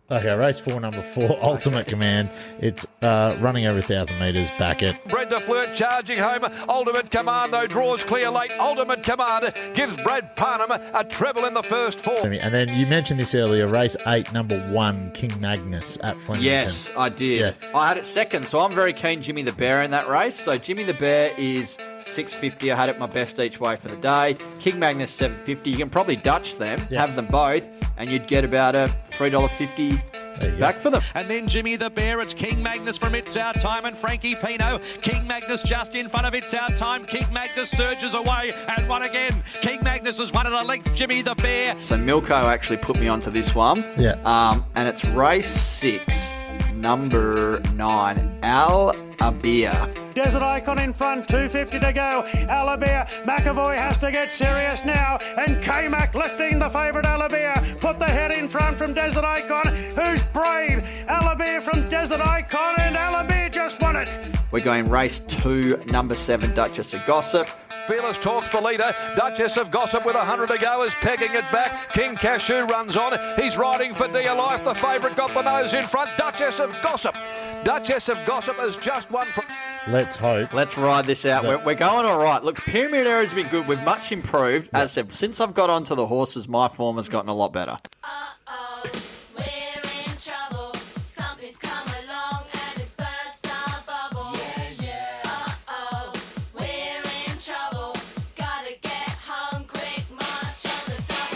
Okay, race 4, number 4, Ultimate Command. It's running over 1,000 metres back at... Brad de Flirt charging home. Ultimate Command, though, draws clear late. Ultimate Command gives Brad Parnham a treble in the first 4. And then you mentioned this earlier, race 8, number 1, King Magnus at Flemington. Yes, I did. Yeah. I had it second, so I'm very keen Jimmy the Bear in that race. So Jimmy the Bear is $6.50. I had it my best each way for the day. King Magnus $7.50. You can probably Dutch them, have them both, and you'd get about a $3.50 back for them. And then Jimmy the Bear, it's King Magnus from It's Our Time and Frankie Pino. King Magnus just in front of It's Our Time. King Magnus surges away and won again. King Magnus has won at a length, Jimmy the Bear. So Milko actually put me onto this one. Yeah. And it's race 6, number 9, Al Abia. Desert Icon in front, 250 to go. Alabia, McAvoy has to get serious now. And K-Mac lifting the favourite Alabia. Put the head in front from Desert Icon. Who's brave? Alabia from Desert Icon, and Alabia just won it. We're going race 2, number 7, Duchess of Gossip. Fearless Talks the leader. Duchess of Gossip with 100 to go is pegging it back. King Cashew runs on. He's riding for dear life. The favourite got the nose in front. Duchess of Gossip. Duchess of Gossip has just won from... Let's hope. Let's ride this out. We're going all right. Look, Pyramid Air has been good. We've much improved. As I said, since I've got onto the horses, my form has gotten a lot better. Uh-oh, we're in trouble. Something's come along and it's burst our bubble. Yeah. Uh-oh, we're in trouble. Gotta get home quick, march on the double.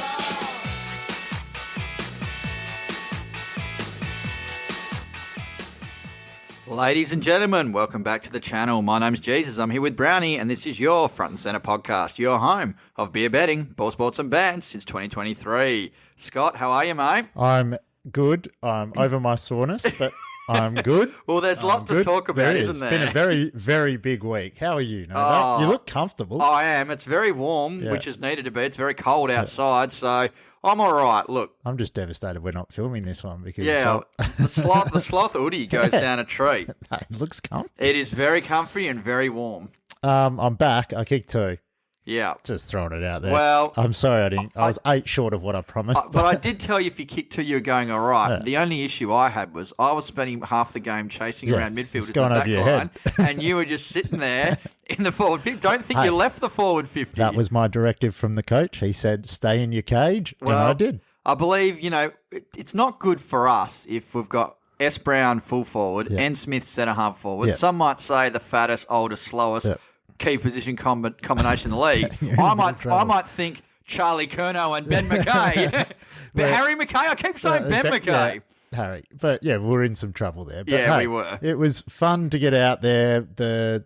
Ladies and gentlemen, welcome back to the channel. My name's Jesus. I'm here with Brownie, and this is your Front and Centre podcast, your home of beer betting, ball sports and bands since 2023. Scott, how are you, mate? I'm good. I'm over my soreness, but I'm good. Well, there's lots to talk about, isn't there? It's been a very, very big week. How are you? You look comfortable. I am. It's very warm, which is needed to be. It's very cold outside, so I'm all right. Look. I'm just devastated we're not filming this one because... Yeah, the sloth hoodie goes down a tree. It looks comfy. It is very comfy and very warm. I'm back. I kicked 2. Yeah. Just throwing it out there. Well, I'm sorry I didn't. I was 8 short of what I promised. But I did tell you if you kicked 2, you were going all right. Yeah. The only issue I had was I was spending half the game chasing around midfielders in the going over back your line, head. and you were just sitting there in the forward 50. Don't think you left the forward 50. That was my directive from the coach. He said, stay in your cage, and I did. I believe, it's not good for us if we've got S. Brown full forward and Smith centre half forward. Yeah. Some might say the fattest, oldest, slowest key position combination in the league. I might think Charlie Curnow and Ben McKay. But Harry McKay, I keep saying Ben McKay. Yeah, Harry. But yeah, we're in some trouble there. But, yeah, we were. It was fun to get out there. The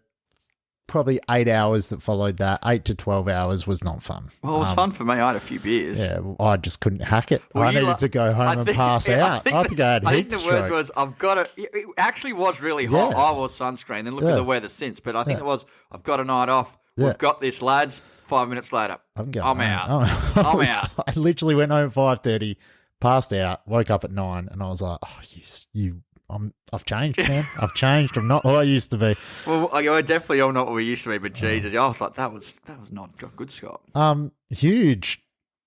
probably 8 hours that followed that, 8 to 12 hours, was not fun. Well, it was fun for me. I had a few beers. Yeah, I just couldn't hack it. Well, I needed to go home and pass out. I think I had heat the stroke. words was, I've got to... It actually was really hot. Yeah. I wore sunscreen. Then look at the weather since. But I think it was, I've got a night off. Yeah. We've got this, lads. 5 minutes later, I'm out. I'm out. I literally went home at 5:30, passed out, woke up at 9, and I was like, "Oh, I've changed, man. I've changed. I'm not who I used to be." Well, we're definitely all not what we used to be, but Jesus, I was like, that was not good, Scott. Huge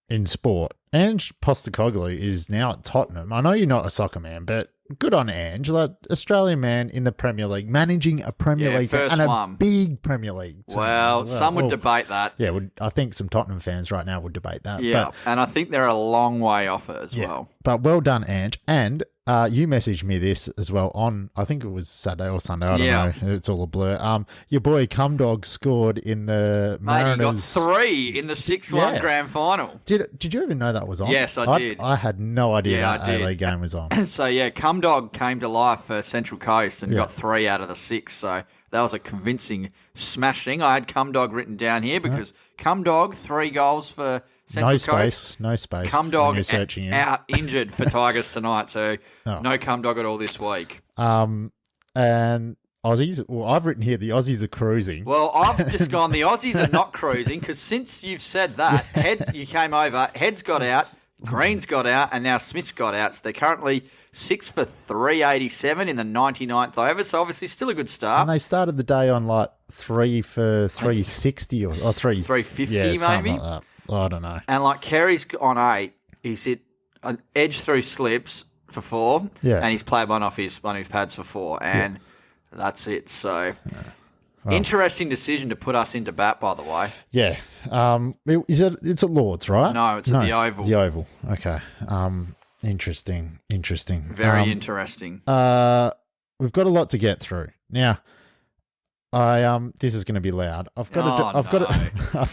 in sport. Ange Postecoglou is now at Tottenham. I know you're not a soccer man, but good on Ange, like Australian man in the Premier League, managing a Premier League team, and a big Premier League team. Well, some would debate that. Yeah, I think some Tottenham fans right now would debate that. Yeah, and I think they're a long way off it as well. But well done, Ange. And you messaged me this as well on, I think it was Saturday or Sunday. I don't know. It's all a blur. Your boy Cumdog scored in the Mariners. Mate, he got 3 in the 6-1 grand final. Did you even know that was on? Yes, I did. I had no idea that A-League game was on. So, Cumdog came to life for Central Coast and got 3 out of the 6. So that was a convincing smashing. I had Cumdog written down here because Cumdog, 3 goals for Central Coast. No space. Cumdog out injured for Tigers tonight. So no Cumdog at all this week. And Aussies, well, I've written here the Aussies are cruising. Well, I've just gone the Aussies are not cruising because since you've said that, you came over, Heads got out, Green's got out, and now Smith's got out. So they're currently 6 for 387 in the 99th over. So obviously still a good start. And they started the day on like 3 for 360 or 350 maybe. Like that. I don't know. And like Kerry's on 8, he's hit an edge through slips, for 4. Yeah. And he's played one of his pads for 4. And that's it. So, interesting decision to put us into bat, by the way. Yeah. It's at Lords, right? No, it's at the Oval. The Oval. Okay. Interesting. Very interesting. We've got a lot to get through. Now, this is going to be loud. I've got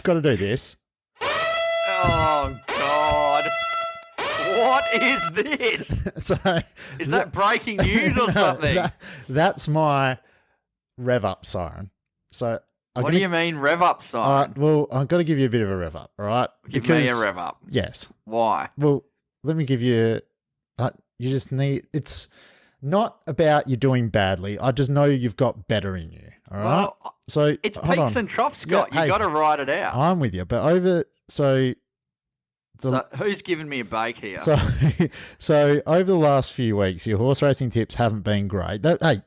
to do this. Oh God. What is this? Is that breaking news or something? That's my rev up siren. So what do you mean rev up siren? Well, I've got to give you a bit of a rev up, all right? Give me a rev up. Yes. Why? Well, let me give you. You just need. It's not about you doing badly. I just know you've got better in you. All right. Well, so it's peaks and troughs, Scott. Yeah, you got to ride it out. I'm with you, but so who's giving me a bake here? So over the last few weeks, your horse racing tips haven't been great. Hey,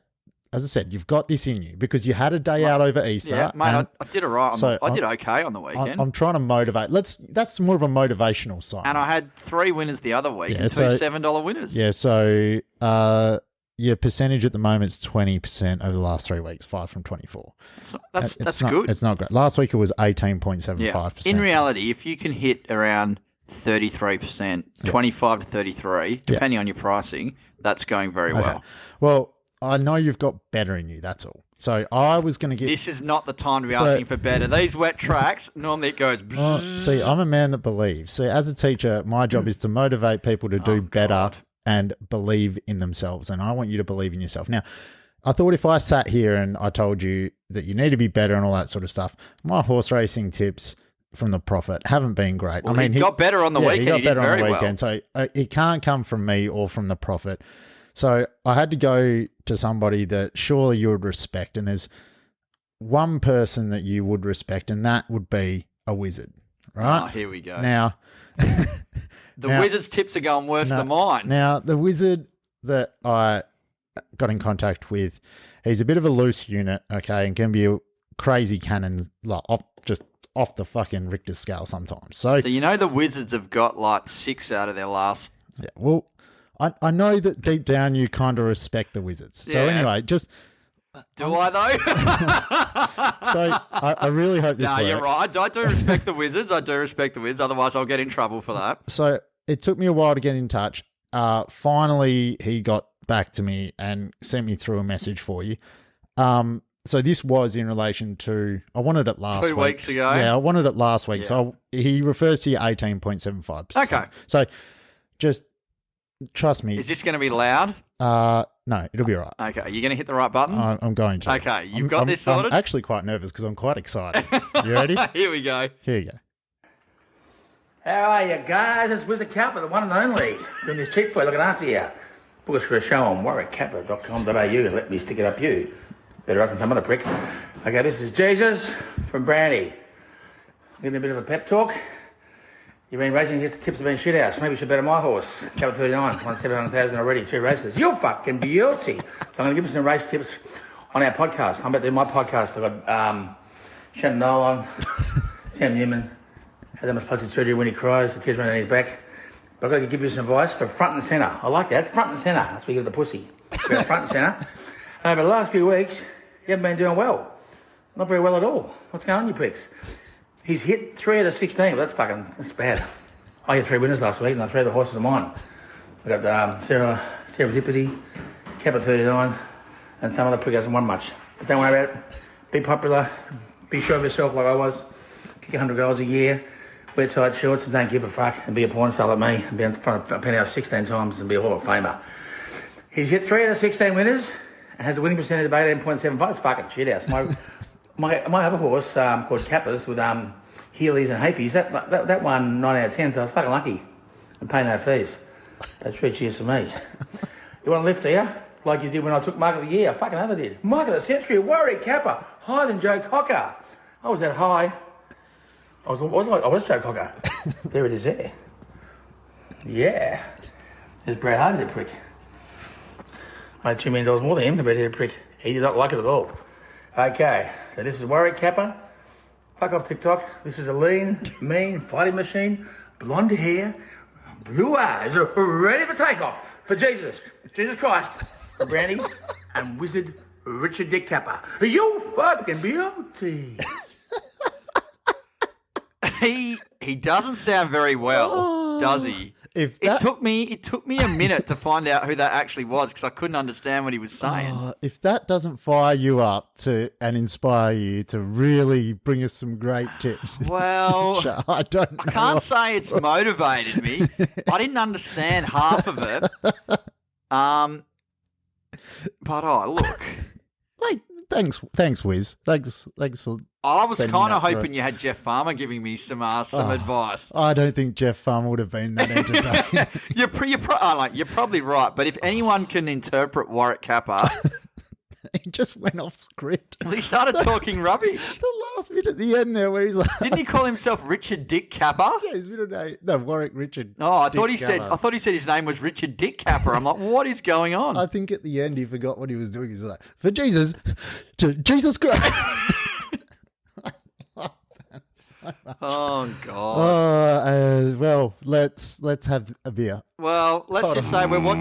as I said, you've got this in you because you had a day out over Easter. Yeah, mate, I did all right. I did okay on the weekend. I'm trying to motivate. That's more of a motivational sign. And I had 3 winners the other week and 2 $7 winners. Yeah, so your percentage at the moment is 20% over the last 3 weeks, 5 from 24. That's good. It's not great. Last week it was 18.75%. In reality, if you can hit around 33%, 25 to 33, depending on your pricing, that's going very well. Well, I know you've got better in you, that's all. So I was going to get... This is not the time to be asking for better. These wet tracks, normally it goes... See, I'm a man that believes. See, as a teacher, my job is to motivate people to do better and believe in themselves. And I want you to believe in yourself. Now, I thought if I sat here and I told you that you need to be better and all that sort of stuff, my horse racing tips from the Prophet haven't been great. Well, he got better on the weekend. He got better on the weekend. So it can't come from me or from the Prophet. So I had to go to somebody that surely you would respect. And there's one person that you would respect, and that would be a wizard, right? Oh, here we go. Now, the wizard's tips are going worse than mine. Now, the wizard that I got in contact with, he's a bit of a loose unit, okay, and can be a crazy cannon, like just off the fucking Richter scale sometimes. So you know the wizards have got like 6 out of their last... Yeah, well... I know that deep down you kind of respect the wizards. So anyway, just... Do I though? So I really hope this works. No, you're right. I do respect the wizards. Otherwise I'll get in trouble for that. So it took me a while to get in touch. Finally, he got back to me and sent me through a message for you. So this was in relation to... I wanted it last week. 2 weeks ago? Yeah, I wanted it last week. Yeah. So he refers to your 18.75%. Okay. So just... Trust me. Is this going to be loud? No, it'll be all right. Okay, are you going to hit the right button? I'm going to. Okay, you've got this sorted? I'm actually quite nervous because I'm quite excited. You ready? Here we go. Here you go. How are you guys? It's Wizard Kappa, the one and only. Doing this cheap for you, looking after you. Book us for a show on warwickkappa.com.au and let me stick it up you. Better up than some other prick. Okay, this is Jesus from Brandy. I'm getting a bit of a pep talk. You've been racing, just the tips have been shit house. Maybe you should bet on my horse. Kappa 39, won 700,000 already, 2 races. You're fucking guilty. So I'm going to give you some race tips on our podcast. I'm about to do my podcast. I've got Shannon Noel on, Sam Newman, had that much plastic surgery when he cries, the tears running down his back. But I've got to give you some advice for front and centre. I like that, front and centre. That's where you give the pussy. Front and centre. Over the last few weeks, you haven't been doing well. Not very well at all. What's going on, you pricks? He's hit 3 out of 16. Well, that's bad. I had 3 winners last week, and 3 of the horses are mine. I got Serendipity, Kappa 39, and some other prick hasn't won much. But don't worry about it. Be popular. Be sure of yourself like I was. Kick 100 goals a year. Wear tight shorts and don't give a fuck. And be a porn star like me. And be in front of a penthouse 16 times and be a Hall of Famer. He's hit 3 out of 16 winners and has a winning percentage of 18.75. It's fucking shit house. My other horse called Kappas with Heelys and Hafies, that won 9 out of 10, so I was fucking lucky and pay no fees. That's 3 cheers for me. You want to lift, do you? Like you did when I took Mark of the Year. I fucking never did. Mark of the Century, Warwick Kappa, higher than Joe Cocker. I was that high. I was Joe Cocker. There it is there. Yeah. There's Brad Hardy, the prick. Made $2 million more than him, the Brad Hardy prick. He did not like it at all. Okay, so this is Warwick Kappa. Fuck off TikTok. This is a lean, mean, fighting machine. Blonde hair, Blue eyes are ready for takeoff for Jesus Christ, for Brandy and Wizard Richard Dick Capper. You fucking beauty. He doesn't sound very well, does he? If It took me a minute to find out who that actually was because I couldn't understand what he was saying. If that doesn't fire you up and inspire you to really bring us some great tips, Well, I don't know. I can't say it's motivated me. I didn't understand half of it. But look, Like, thanks, Wiz. Thanks for. I was sending kind of that through. hoping you had Jeff Farmer giving me some advice. I don't think Jeff Farmer would have been that entertaining. You're probably right, but if anyone can interpret Warwick Kappa, He just went off script. he started talking rubbish. The last bit at the end there where he's like, Didn't he call himself Richard Dick Kappa? yeah, his middle name. No, Warwick Richard. Oh, I thought Dick he said. Kappa. I thought he said his name was Richard Dick Kappa. I'm like, what is going on? I think at the end he forgot what he was doing. He's like, for Jesus, to Jesus Christ. Oh God. Well, let's have a beer. Well, let's just say we're what.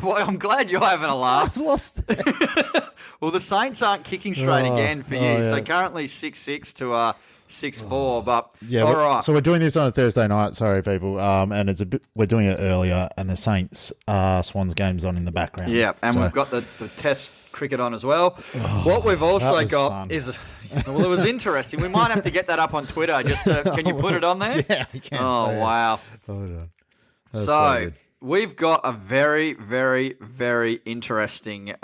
Well, I'm glad you're having a laugh. I've lost it. Well, the Saints aren't kicking straight again for you. yeah. So currently 6-6 to 6-4. But Yeah, all right. So we're doing this on a Thursday night. Sorry, people. And it's we're doing it earlier, and the Saints Swans game's on in the background. Yeah, and So- we've got the Test cricket on as well. What we've also was got fun. is, well, it was interesting. We might have to get that up on Twitter. Just can you put it on there? Yeah, I can. Oh, wow. Hold on. That's So good. we've got a very, very, very interesting.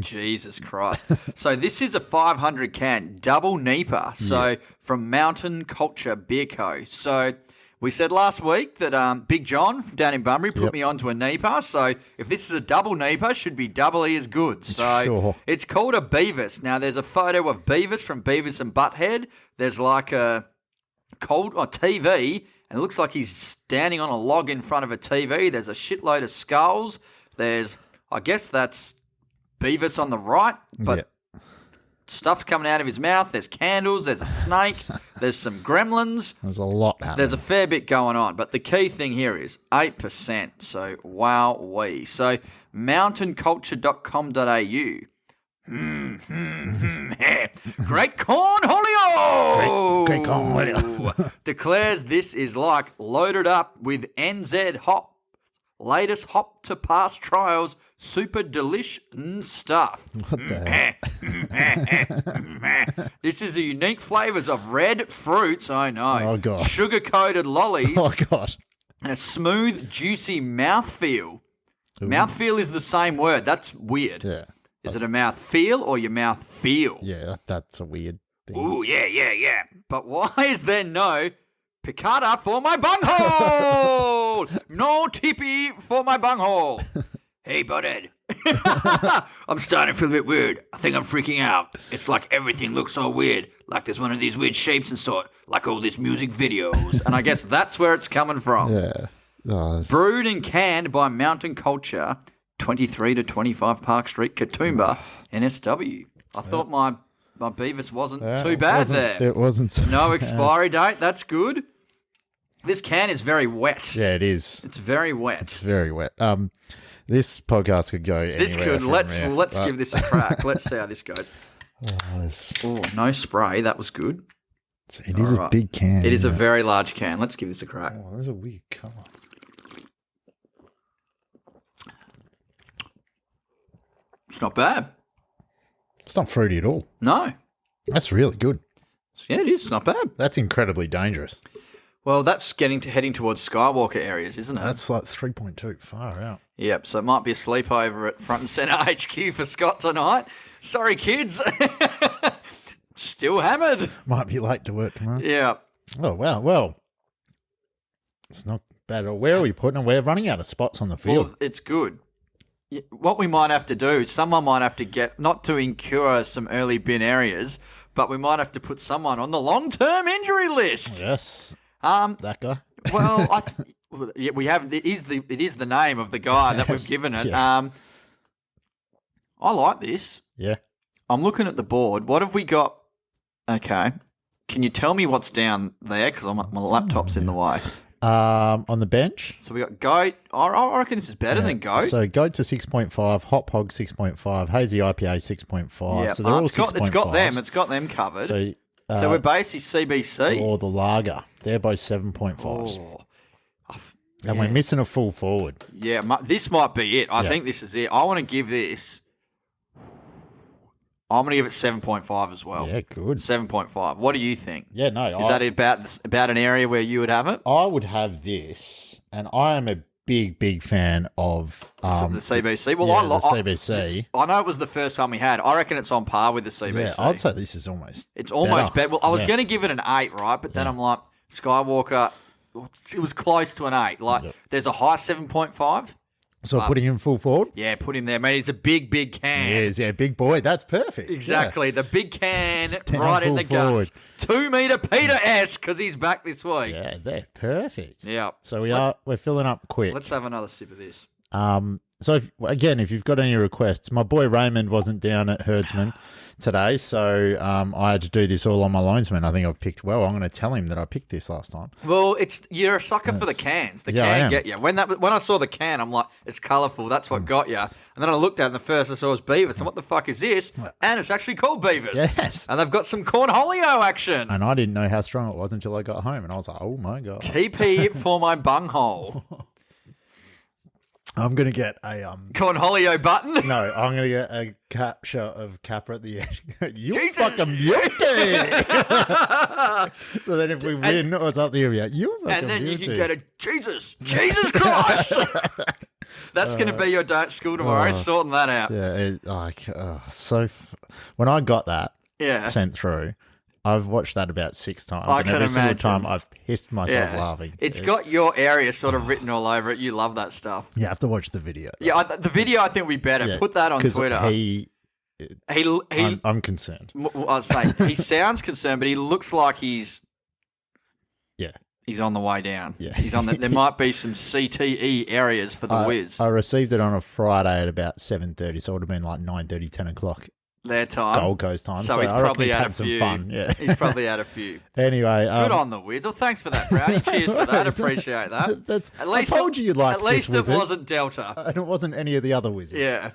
Jesus Christ. So this is a 500 can double Nipah. So from Mountain Culture Beer Co. So we said last week that Big John from down in Bunbury put me onto a Nipah. So if this is a double Nipah, should be doubly as good. So Sure. it's called a Beavis. Now there's a photo of Beavis from Beavis and Butthead. There's like a cold TV, and it looks like he's standing on a log in front of a TV. There's a shitload of skulls. There's, I guess that's Beavis on the right, but stuff's coming out of his mouth. There's candles. There's a snake. There's some gremlins. There's a lot happening. There's a fair bit going on, but the key thing here is 8%. So, wow-wee. So, mountainculture.com.au. Great Corn Holio! Great Corn Holio. Declares this is like loaded up with NZ hop. Latest hop to pass trials, super delish stuff. What the hell? This is the unique flavours of red fruits, I know. Oh, God. Sugar-coated lollies Oh, God. and a smooth, juicy mouthfeel. Mouthfeel is the same word. That's weird. Yeah. Is it a mouth feel or your mouth feel? Yeah, that's a weird thing. Ooh, yeah. But why is there no piccata for my bunghole? No tippy for my bunghole. Hey, butthead. I'm starting to feel a bit weird. I think I'm freaking out. It's like everything looks so weird. Like there's one of these weird shapes and sort. Like all these music videos. And I guess that's where it's coming from. Yeah. Oh, it's- Brewed and canned by Mountain Culture, 23 to 25 Park Street, Katoomba, NSW. I thought my Beavis wasn't yeah, too bad there. It wasn't. so No bad. expiry date. That's good. This can is very wet. Yeah, it is. It's very It's wet. very wet. This podcast could go anywhere. This could. from Let's here, let's but- give this a crack. Let's see how this goes. Oh, no spray. That was good. It is All a right. big can. It is a isn't very large can. Let's give this a crack. Oh, there's a weird colour. It's not bad. It's not fruity at all. No. That's really good. Yeah, it is. It's not bad. That's incredibly dangerous. Well, that's heading towards Skywalker areas, isn't it? That's like 3.2. Far out. Yep, so it might be a sleepover at Front and Centre HQ for Scott tonight. Sorry, kids. Still hammered. Might be late to work tomorrow. Yeah. Oh, wow. Well, it's not bad at all. Where are we putting it? We're running out of spots on the field. Well, it's good. What we might have to do is someone might have to get, not to incur some early bin areas, but we might have to put someone on the long-term injury list. Yes. That guy. Well, yeah, we have. It is the name of the guy that we've Yes, given it. yes. I like this. Yeah. I'm looking at the board. What have we got? Okay. Can you tell me what's down there? Because my laptop's in the way. On the bench. So we got Goat. I reckon this is better than Goat. So Goat's a 6.5, Hot Hog 6.5, Hazy IPA 6.5. Yeah, So they're all it's got them covered. So, So we're basically CBC. or the Lager. They're both 7.5s. Oh, And we're missing a full forward. yeah, this might be it. I think this is it. I want to give this. I'm going to give it 7.5 as well. Yeah, good. 7.5. What do you think? Yeah, no. Is that about an area where you would have it? I would have this, and I am a big fan of the CBC. Well, the CBC. I know it was the first time we had. I reckon it's on par with the CBC. Yeah, I'd say this is almost. It's almost better. Well, I was Yeah. going to give it an 8, right? But then I'm like, Skywalker, it was close to an 8. Like, there's a high 7.5. So putting him full forward. Yeah, put him there, mate. He's a big can. Yes, yeah, big boy. That's perfect. Exactly. The big can Down right in the full forward. guts. 2 meter Peter S because he's back this week. Yeah, they're perfect. Yeah. So we're filling up quick. Let's have another sip of this. So if you've got any requests, my boy Raymond wasn't down at Herdsman today, so I had to do this all on my linesman. I think I've picked well. I'm going to tell him that I picked this last time. Well, you're a sucker for the cans. The Yeah, I can am. get you. When I saw the can, I'm like, it's colourful. That's what got you. And then I looked at it, and the first I saw was Beavers. And what the fuck is this? And it's actually called Beavers. Yes. And they've got some cornholio action. And I didn't know how strong it was until I got home, and I was like, oh my God. TP for my bunghole. I'm going to get a Cornholio button. No, I'm going to get a capture of Capra at the end. You Jesus. fucking beauty! So then if we win, what's up there? You fucking And then beauty. you can get a Jesus Christ. That's going to be your day at school tomorrow. Sorting that out. Yeah, when I got that Yeah. sent through, I've watched that about 6 times. I and can every single imagine. time I've pissed myself laughing. It's got your area sort of written all over it. You love that stuff. You have to watch the video. Yeah, the video I think would be better. Yeah, Put that on 'cause Twitter. I'm concerned. I was saying he sounds concerned, but he looks like he's on the way down. Yeah. He's on. There might be some CTE areas for the Wiz. I received it on a Friday at about 7:30, so it would have been like 9:30, 10 o'clock Their time. Gold Coast time. So he's I reckon probably had a had some few. fun. Yeah. He's probably had a few. Anyway, Good on the Wiz. Well, thanks for that, Brownie. Cheers to that. Appreciate that. At least I told you liked At least this it wizard. wasn't Delta. And it wasn't any of the other wizards. Yeah.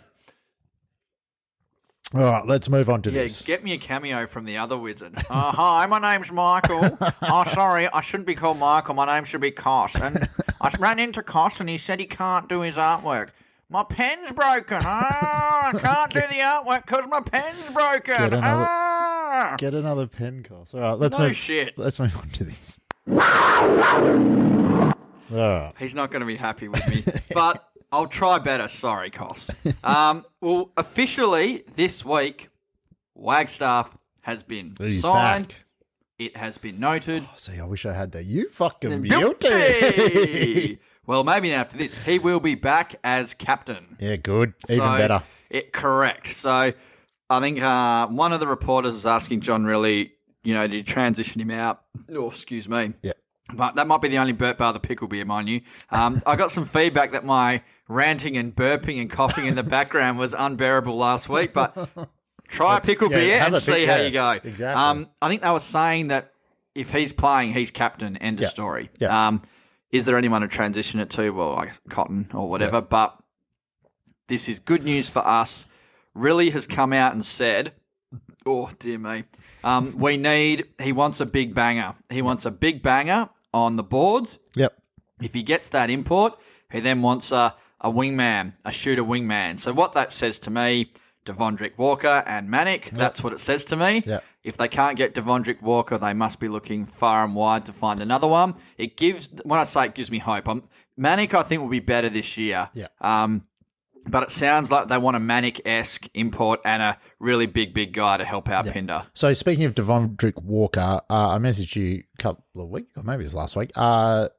All right, let's move on to Yeah, this. get me a cameo from the other wizard. Hi, my name's Michael. Oh, sorry, I shouldn't be called Michael. My name should be Cos. And I ran into Cos and he said he can't do his artwork. My pen's broken. I can't do the artwork because my pen's broken. Get another pen, Cos. All right, let's No shit. Let's move on to this. All right. He's not going to be happy with me, but I'll try better. Sorry, Cos. Well, officially this week, Wagstaff has been He's signed. back. It has been noted. See, I wish I had that. You fucking Beauty! beauty. Well, maybe after this, he will be back as captain. Yeah, good. Even better. Correct. So I think one of the reporters was asking John Riley, did you transition him out? Oh, excuse me. Yeah. But that might be the only burp bar the pickle beer, mind you. I got some feedback that my ranting and burping and coughing in the background was unbearable last week, but try a pickle beer have and a see pick- how yeah, you go. exactly. I think they were saying that if he's playing, he's captain. End of story. Yeah. Is there anyone to transition it to? Well, like Cotton or whatever. But this is good news for us. Riley has come out and said, oh, dear me, he wants a big banger. He wants a big banger on the boards. Yep. If he gets that import, he then wants a wingman, a shooter wingman. So what that says to me, Devondrick Walker and Manic, that's what it says to me. Yep. If they can't get Devondrick Walker, they must be looking far and wide to find another one. When I say it gives me hope, Manic I think will be better this year. Yeah. But it sounds like they want a Manic-esque import and a really big guy to help out Pinder. So speaking of Devondrick Walker, I messaged you a couple of weeks, or maybe it was last week. For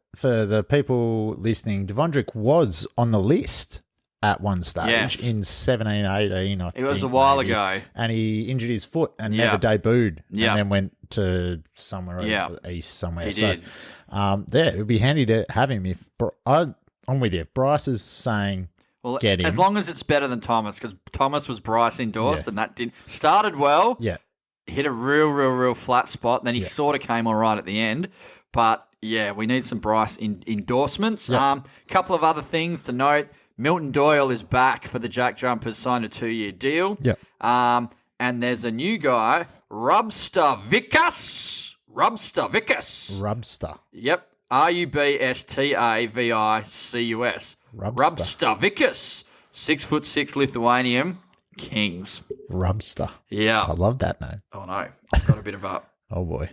the people listening, Devondrick was on the list at one stage in 17, 18. It was a while ago. And he injured his foot and never debuted. Yeah. And then went to somewhere east somewhere. He so, did. it would be handy to have him. I'm with you. If Bryce is saying... Well, get him. as long as it's better than Thomas, because Thomas was Bryce endorsed and that started well. Yeah. hit a real flat spot. Then he sort of came all right at the end. But, yeah, we need some Bryce endorsements. Yep. Couple of other things to note. Milton Doyle is back for the Jack Jumpers, signed a 2-year deal. Yep. And there's a new guy, Rubster Vicus. Rubster. Yep. Rubstavicus. Rubster Vicus. 6'6" Lithuanian Kings. Rubster. Yeah. I love that name. Oh, no. I've got a bit of a... Oh, boy.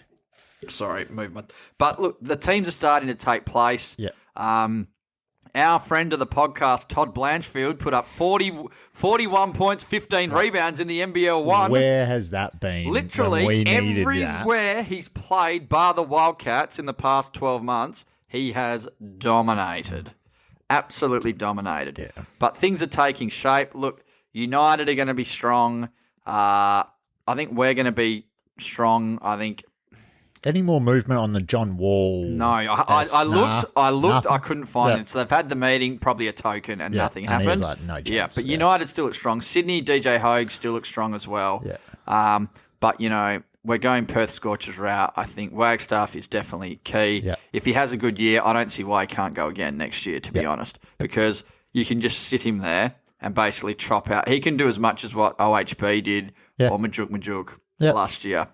Sorry, movement. But look, the teams are starting to take place. Yeah. Our friend of the podcast, Todd Blanchfield, put up 41 points, 15 rebounds in the NBL 1. Where has that been? Literally when we needed everywhere he's played, bar the Wildcats in the past 12 months, he has dominated. Absolutely dominated. Yeah. But things are taking shape. Look, United are going to be strong. I think we're going to be strong. I think... Any more movement on the John Wall? No, I looked, nothing. I couldn't find it. So they've had the meeting, probably a token, and nothing and happened. he was like, no chance. Yeah, but United still look strong. Sydney, DJ Hogue still looks strong as well. Yeah. But, we're going Perth Scorchers route. I think Wagstaff is definitely key. Yeah. If he has a good year, I don't see why he can't go again next year, to be honest, because you can just sit him there and basically chop out. He can do as much as what OHB did or Majuk last year.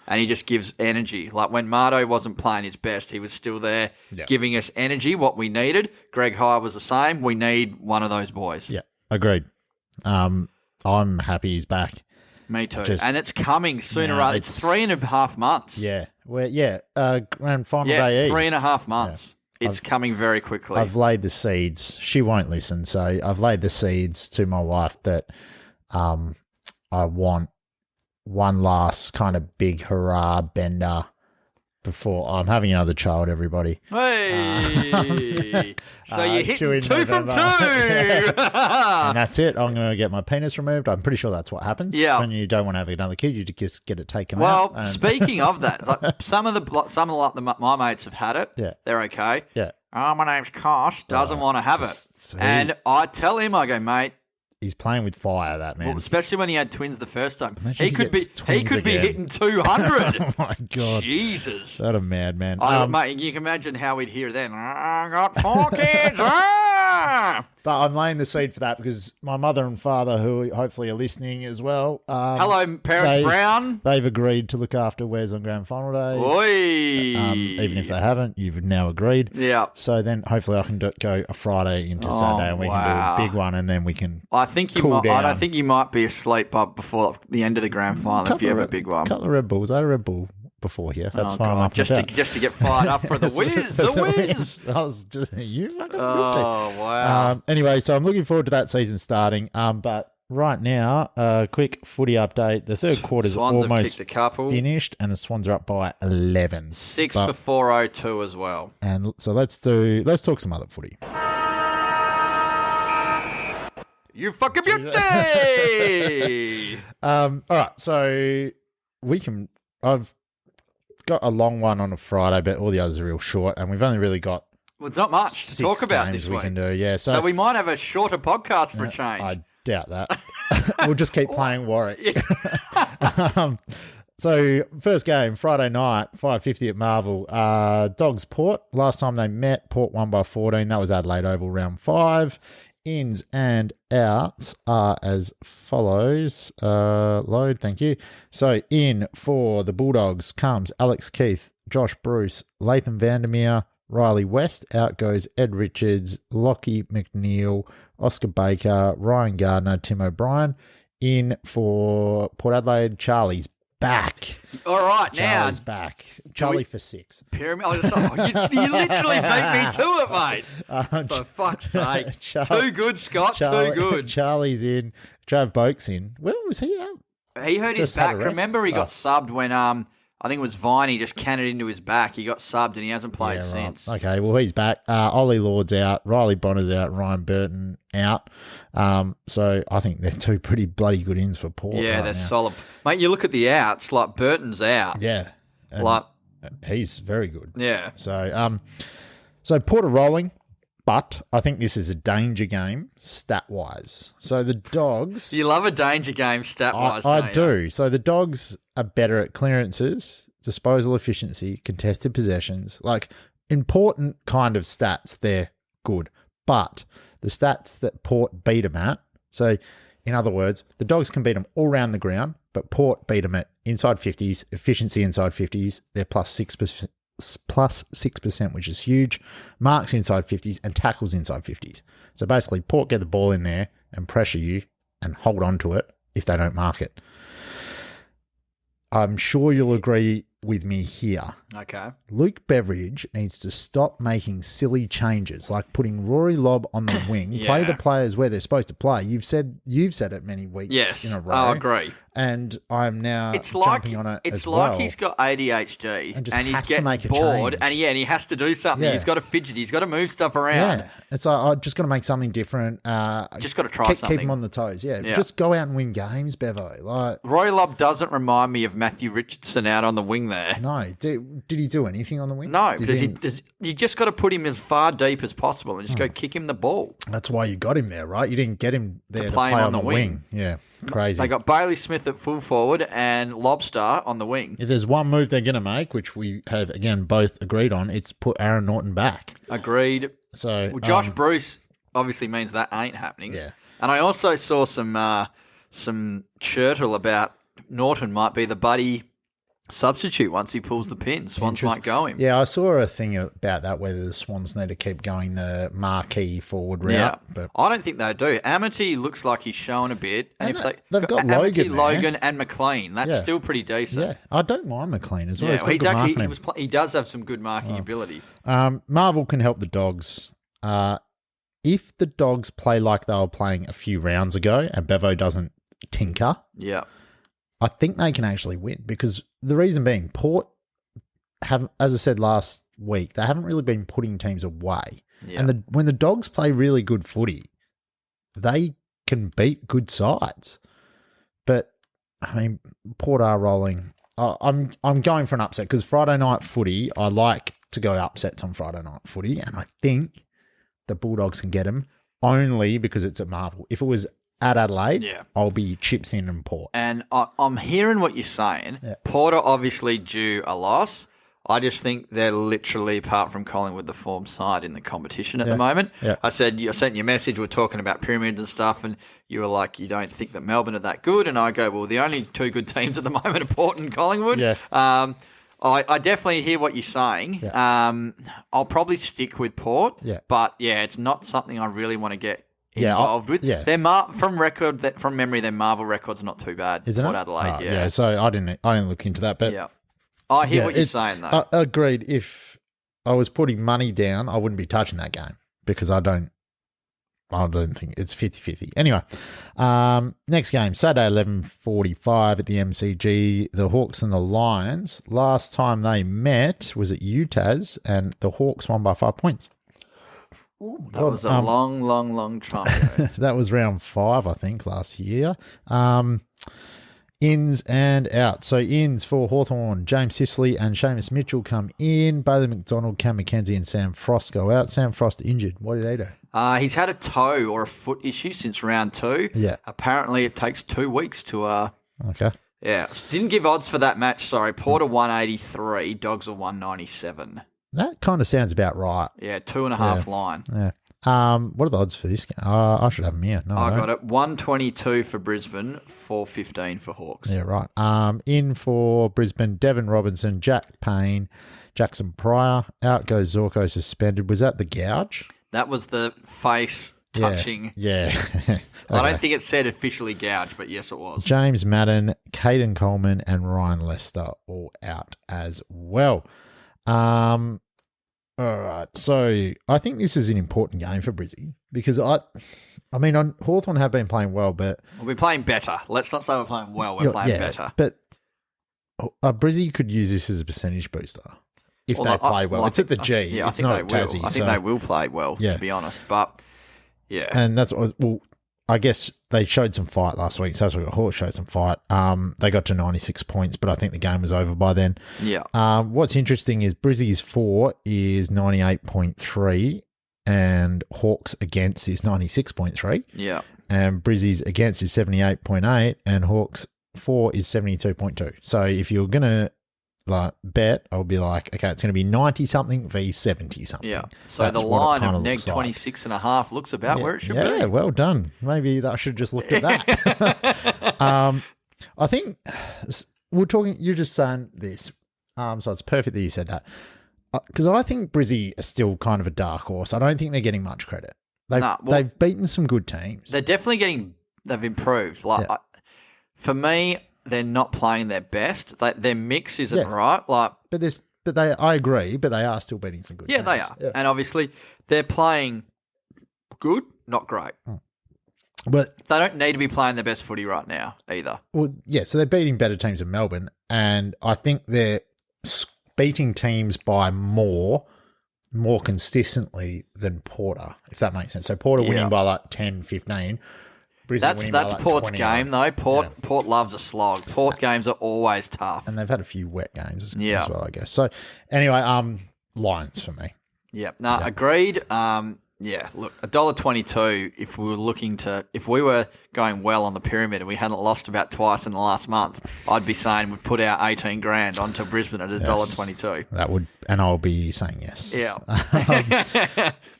And he just gives energy. Like when Mardo wasn't playing his best, he was still there giving us energy, what we needed. Greg High was the same. We need one of those boys. Yeah, agreed. I'm happy he's back. Me too. And it's coming sooner rather. It's 3.5 months. Yeah. Grand final day. 3.5 months. Yeah. It's coming very quickly. I've laid the seeds. She won't listen, so I've laid the seeds to my wife that I want one last kind of big hurrah bender before I'm having another child, everybody. Hey! So you're hitting 2 from 2! And that's it. I'm going to get my penis removed. I'm pretty sure that's what happens. Yeah. When you don't want to have another kid, you just get it taken out. Well, speaking of that, like some of my mates have had it. Yeah. They're okay. Yeah. Oh, my name's Kosh. Doesn't want to have it. And I tell him, I go, mate, he's playing with fire, that man. well, especially when he had twins the first time. Imagine He could be hitting 200. Oh my God. Jesus. What a madman. Mate, you can imagine how we'd hear then. I got 4 kids. Ah! But I'm laying the seed for that because my mother and father, who hopefully are listening as well. Hello, Parents Brown. They've agreed to look after Wes on Grand Final Day. Oi. Even if they haven't, you've now agreed. Yeah. So then hopefully I can go a Friday into Saturday and we can do a big one and then we can I think you might. I don't think you might be asleep before the end of the grand final if you have a big one. A couple of Red Bulls. I had a Red Bull before here. That's why I'm up just to get fired up for the whiz. The whiz. I was just you fucking. Oh wow. Anyway, so I'm looking forward to that season starting. But right now, quick footy update. The third quarter's Swans almost have kicked a couple. Finished, and the Swans are up by 11. 6 for 402 as well. And so let's talk some other footy. You fucking beauty! All right, so I've got a long one on a Friday, but all the others are real short, and we've only really got. Well, it's not much to talk about this week. We can do, yeah. So we might have a shorter podcast for a change. I doubt that. We'll just keep playing Warwick. So first game, Friday night, 5:50 at Marvel. Dogs Port. Last time they met, Port won by 14. That was Adelaide Oval, round 5. Ins and outs are as follows. Load, thank you. So in for the Bulldogs comes Alex Keith, Josh Bruce, Latham Vandermeer, Riley West. Out goes Ed Richards, Lockie McNeil, Oscar Baker, Ryan Gardner, Tim O'Brien. In for Port Adelaide, Charlie's back. All right, Charlie's back. Charlie for 6. Pyramid. You literally beat me to it, mate. For fuck's sake. Too good, Scott. Too good. Charlie's in. Trav Boak's in. Where was he at? He hurt his back. Remember, he got subbed when I think it was Viney just canned into his back. He got subbed and he hasn't played since. Right. Okay, well, he's back. Ollie Lord's out. Riley Bonner's out. Ryan Burton out. So I think they're two pretty bloody good ins for Port. Yeah, right they're now. solid. Mate, you look at the outs, like Burton's out. Yeah. Like, he's very good. yeah. So Port are rolling. But I think this is a danger game stat-wise. So the Dogs... You love a danger game stat-wise, don't you? I do. So the Dogs are better at clearances, disposal efficiency, contested possessions. Like, important kind of stats, they're good. But the stats that Port beat them at... So, in other words, the Dogs can beat them all around the ground, but Port beat them at inside 50s, efficiency inside 50s. They're +6%, which is huge. Marks inside 50s and tackles inside 50s. So basically, Port get the ball in there and pressure you and hold on to it if they don't mark it. I'm sure you'll agree with me here. Okay. Luke Beveridge needs to stop making silly changes, like putting Rory Lobb on the wing, play the players where they're supposed to play. You've said it many weeks in a row. I agree. And I'm now jumping on it It's like he's got ADHD and he's getting bored and he has to do something. Yeah. He's got to fidget. He's got to move stuff around. Yeah. It's like, I just got to make something different. Just got to try something. Keep him on the toes. Yeah. Just go out and win games, Bevo. Like, Roy Lobb doesn't remind me of Matthew Richardson out on the wing there. No. Did he do anything on the wing? No, because you just got to put him as far deep as possible and just go kick him the ball. That's why you got him there, right? You didn't get him there to play on the wing. Yeah. Crazy. They got Bailey Smith at full forward and Lobster on the wing. If there's one move they're going to make, which we have, again, both agreed on, it's put Aaron Norton back. Agreed. So Josh Bruce obviously means that ain't happening. Yeah. And I also saw some chirtle about Norton might be the buddy substitute once he pulls the pin. Swans might go him. Yeah, I saw a thing about that, whether the Swans need to keep going the marquee forward route. Yeah. But I don't think they do. Amity looks like he's showing a bit. And they've got Amity, Logan, Logan and McLean. That's still pretty decent. Yeah, I don't mind McLean as well. Yeah, He's got good marking. he does have some good marking ability. Marvel can help the Dogs. If the Dogs play like they were playing a few rounds ago and Bevo doesn't tinker, I think they can actually win, because the reason being, Port have, as I said last week, they haven't really been putting teams away. Yeah. And when the Dogs play really good footy, they can beat good sides. But I mean, Port are rolling. I'm going for an upset because Friday night footy, I like to go upsets on Friday night footy, and I think the Bulldogs can get them only because it's at Marvel. If it was at Adelaide, I'll be chips in and Port. And I'm hearing what you're saying. Yeah. Port are obviously due a loss. I just think they're literally, apart from Collingwood, the form side in the competition at the moment. Yeah. I sent you a message, we're talking about pyramids and stuff, and you were like, you don't think that Melbourne are that good? And I go, well, the only two good teams at the moment are Port and Collingwood. Yeah. I definitely hear what you're saying. Yeah. I'll probably stick with Port, but it's not something I really want to get involved with. Yeah. From memory, their Marvel record's not too bad. Isn't Port it? Adelaide, yeah. So I didn't look into that, but I hear what you're saying though. Agreed. If I was putting money down, I wouldn't be touching that game because I don't think it's 50-50. Anyway, next game, Saturday 11:45 at the MCG, the Hawks and the Lions. Last time they met was at Utah's, and the Hawks won by 5 points. That was a long time. That was round 5, I think, last year. Ins and out. So ins for Hawthorn, James Sicily and Seamus Mitchell come in. Bailey McDonald, Cam McKenzie and Sam Frost go out. Sam Frost injured. What did he do? He's had a toe or a foot issue since round 2. Yeah. Apparently it takes 2 weeks to... Okay. Yeah. Didn't give odds for that match, sorry. Porter 183, Dogs are 197. That kind of sounds about right. Yeah, 2.5 line. Yeah. What are the odds for this game? I should have them here. No, I got it. 122 for Brisbane, 415 for Hawks. Yeah, right. In for Brisbane, Devon Robinson, Jack Payne, Jackson Pryor. Out goes Zorko, suspended. Was that the gouge? That was the face touching. Yeah. Okay. I don't think it said officially gouge, but yes, it was. James Madden, Caden Coleman, and Ryan Lester all out as well. All right, so I think this is an important game for Brizzy because Hawthorn have been playing well, but we'll be playing better. Let's not say we're playing well; we're playing better. But Brizzy could use this as a percentage booster if they play well. It's at the G. Yeah, it's not at Tassie. I think they will play well, to be honest. But and that's I guess they showed some fight last week. So Hawks showed some fight. They got to 96 points, but I think the game was over by then. Yeah. What's interesting is Brizzy's 4 is 98.3. and Hawks against is 96.3. Yeah. And Brizzy's against is 78.8, and Hawks for is 72.2. So if you're gonna bet, I'll be like, okay, it's gonna be 90 something v 70 something. Yeah. So That's the what it line kinda of neg looks like. 26.5 looks about where it should be. Yeah, well done. Maybe I should have just looked at that. I think we're talking. You're just saying this, so it's perfect that you said that. Because I think Brizzy are still kind of a dark horse. I don't think they're getting much credit. They've beaten some good teams. They're definitely they've improved. For me, they're not playing their best. Their mix isn't right. I agree, but they are still beating some good teams. They are. Yeah. And obviously, they're playing good, not great. But they don't need to be playing their best footy right now either. Well, yeah, so they're beating better teams in Melbourne, and I think they're beating teams by more consistently than Porter, if that makes sense. So Porter winning by 10, 15. That's Port's 20. Game, though. Port loves a slog. Port games are always tough. And they've had a few wet games as well, I guess. So anyway, Lions for me. Agreed. Look, $1.22. If we were going well on the pyramid and we hadn't lost about twice in the last month, I'd be saying we'd put our 18 grand onto Brisbane at $1.22. That would, and I'll be saying yes. Yeah.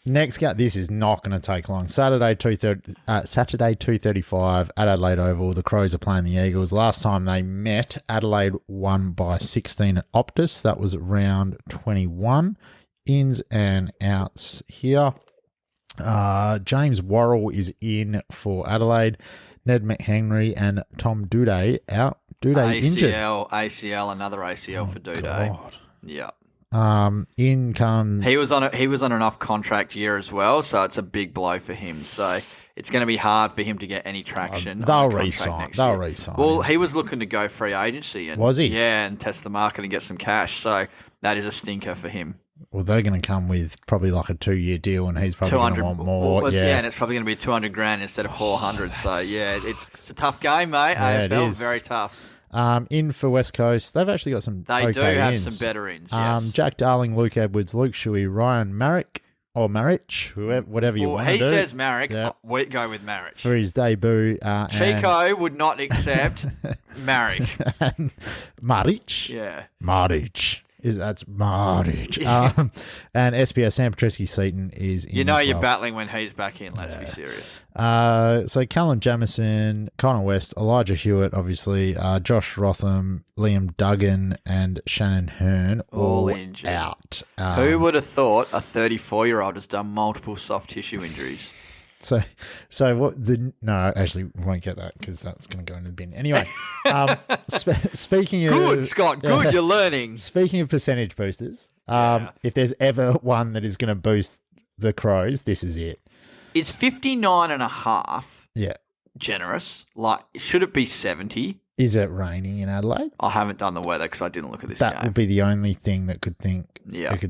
Next game. This is not going to take long. Saturday 2:35 Adelaide Oval. The Crows are playing the Eagles. Last time they met, Adelaide won by 16 at Optus. That was round 21. Ins and outs here. James Worrell is in for Adelaide. Ned McHenry and Tom Doedee out. Doedee injured. Another ACL for Doedee. God. Yeah. In comes he was on an off contract year as well, so it's a big blow for him. So it's going to be hard for him to get any traction. They'll re-sign. Well, he was looking to go free agency, and was he? Yeah, and test the market and get some cash. So that is a stinker for him. Well, they're going to come with probably like a 2-year deal, and he's probably going to want more. And it's probably going to be 200 grand instead of 400. So it's a tough game, mate. Yeah, AFL very tough. In for West Coast, they've actually got some. They do have ins. some better ins. Yes. Jack Darling, Luke Edwards, Luke Shuey, Ryan Marrick or Marich, whatever you want to do. He says Marrick. Yeah. We go with Marich for his debut. Chico would not accept Marrick. Marich. Yeah. Marich. That's Marich. And SPS Sam Petreski-Seaton is in. You're battling when he's back in. Let's be serious. So Callum Jamieson, Connor West, Elijah Hewitt, obviously, Josh Rotham, Liam Duggan, and Shannon Hearn all injured. Out. Who would have thought a 34-year-old has done multiple soft tissue injuries? So what no, actually, we won't get that because that's going to go in the bin. Anyway, speaking of... Good, Scott, good, you're learning. Speaking of percentage boosters, if there's ever one that is going to boost the Crows, this is it. It's 59.5. Yeah. Generous. Should it be 70? Is it raining in Adelaide? I haven't done the weather because I didn't look at this game. That would be the only thing that could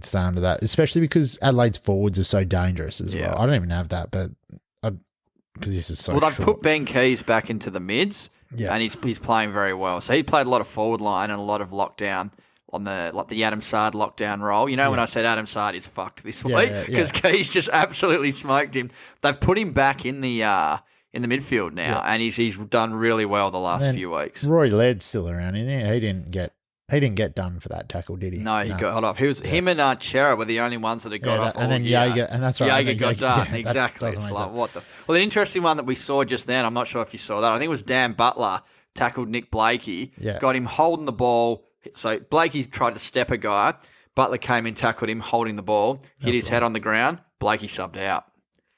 stay under that, especially because Adelaide's forwards are so dangerous as well. I don't even have that, but because this is so they've put Ben Keys back into the mids, and he's playing very well. So he played a lot of forward line and a lot of lockdown on the Adam Sard lockdown role. You know, when I said Adam Sard is fucked this week because Keys just absolutely smoked him. They've put him back in the midfield now, and he's done really well the last few weeks. Roy Laird's still around in there. He didn't get done for that tackle, did he? No, he got off. Him and Chera were the only ones that had got off. And then Jaeger, and that's right. Jaeger got done. Yeah, exactly. It's like, what the... Well, the interesting one that we saw just then, I'm not sure if you saw that, I think it was Dan Butler tackled Nick Blakey, got him holding the ball. So Blakey tried to step a guy. Butler came in, tackled him, holding the ball, hit his head on the ground. Blakey subbed out.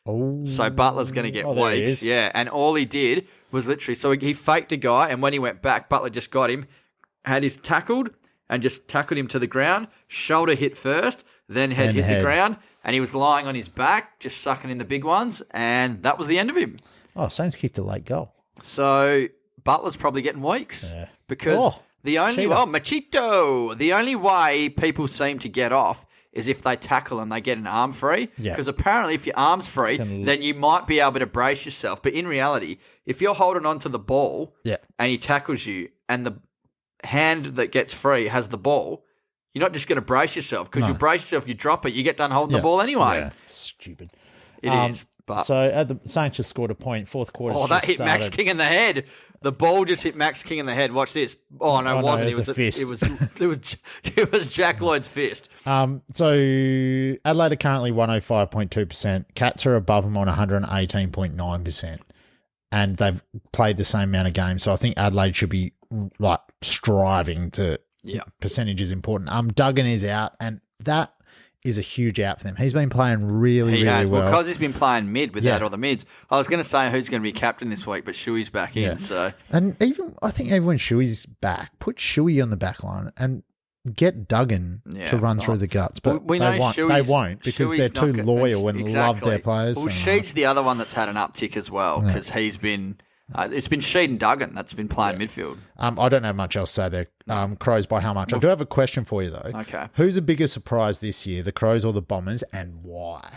Oh. So Butler's going to get weeks. Yeah, and all he did was literally, so he faked a guy, and when he went back, Butler just got him, had his tackled, and just tackled him to the ground. Shoulder hit first, then head hit the ground, and he was lying on his back, just sucking in the big ones, and that was the end of him. Oh, Saints kicked a late goal. So Butler's probably getting weeks because Machito, the only way people seem to get off is if they tackle and they get an arm free. Because apparently if your arm's free, then you might be able to brace yourself. But in reality, if you're holding on to the ball and he tackles you and the hand that gets free has the ball, you're not just going to brace yourself because you brace yourself, you drop it, you get done holding the ball anyway. Yeah, stupid. It is. But So the Saints just scored a point. Fourth quarter. that hit Max King in the head. The ball just hit Max King in the head. Watch this. Oh no, it wasn't. It was a fist. It was Jack Lloyd's fist. So Adelaide are currently 105.2%. Cats are above them on 118.9%, and they've played the same amount of games. So I think Adelaide should be like striving to. Yeah, percentage is important. Duggan is out, and that is a huge out for them. He's been playing really well. Because he's been playing mid without all the mids. I was going to say who's going to be captain this week, but Shuey's back in. So, and I think when Shuey's back, put Shuey on the back line and get Duggan to run through the guts. But we know they won't because Shuey's they're too loyal and love their players. Well, Sheed's the other one that's had an uptick as well because he's been. It's been Sheed and Duggan that's been playing midfield. I don't have much else to say there. Crows by how much? I do have a question for you, though. Okay. Who's the biggest surprise this year, the Crows or the Bombers, and why?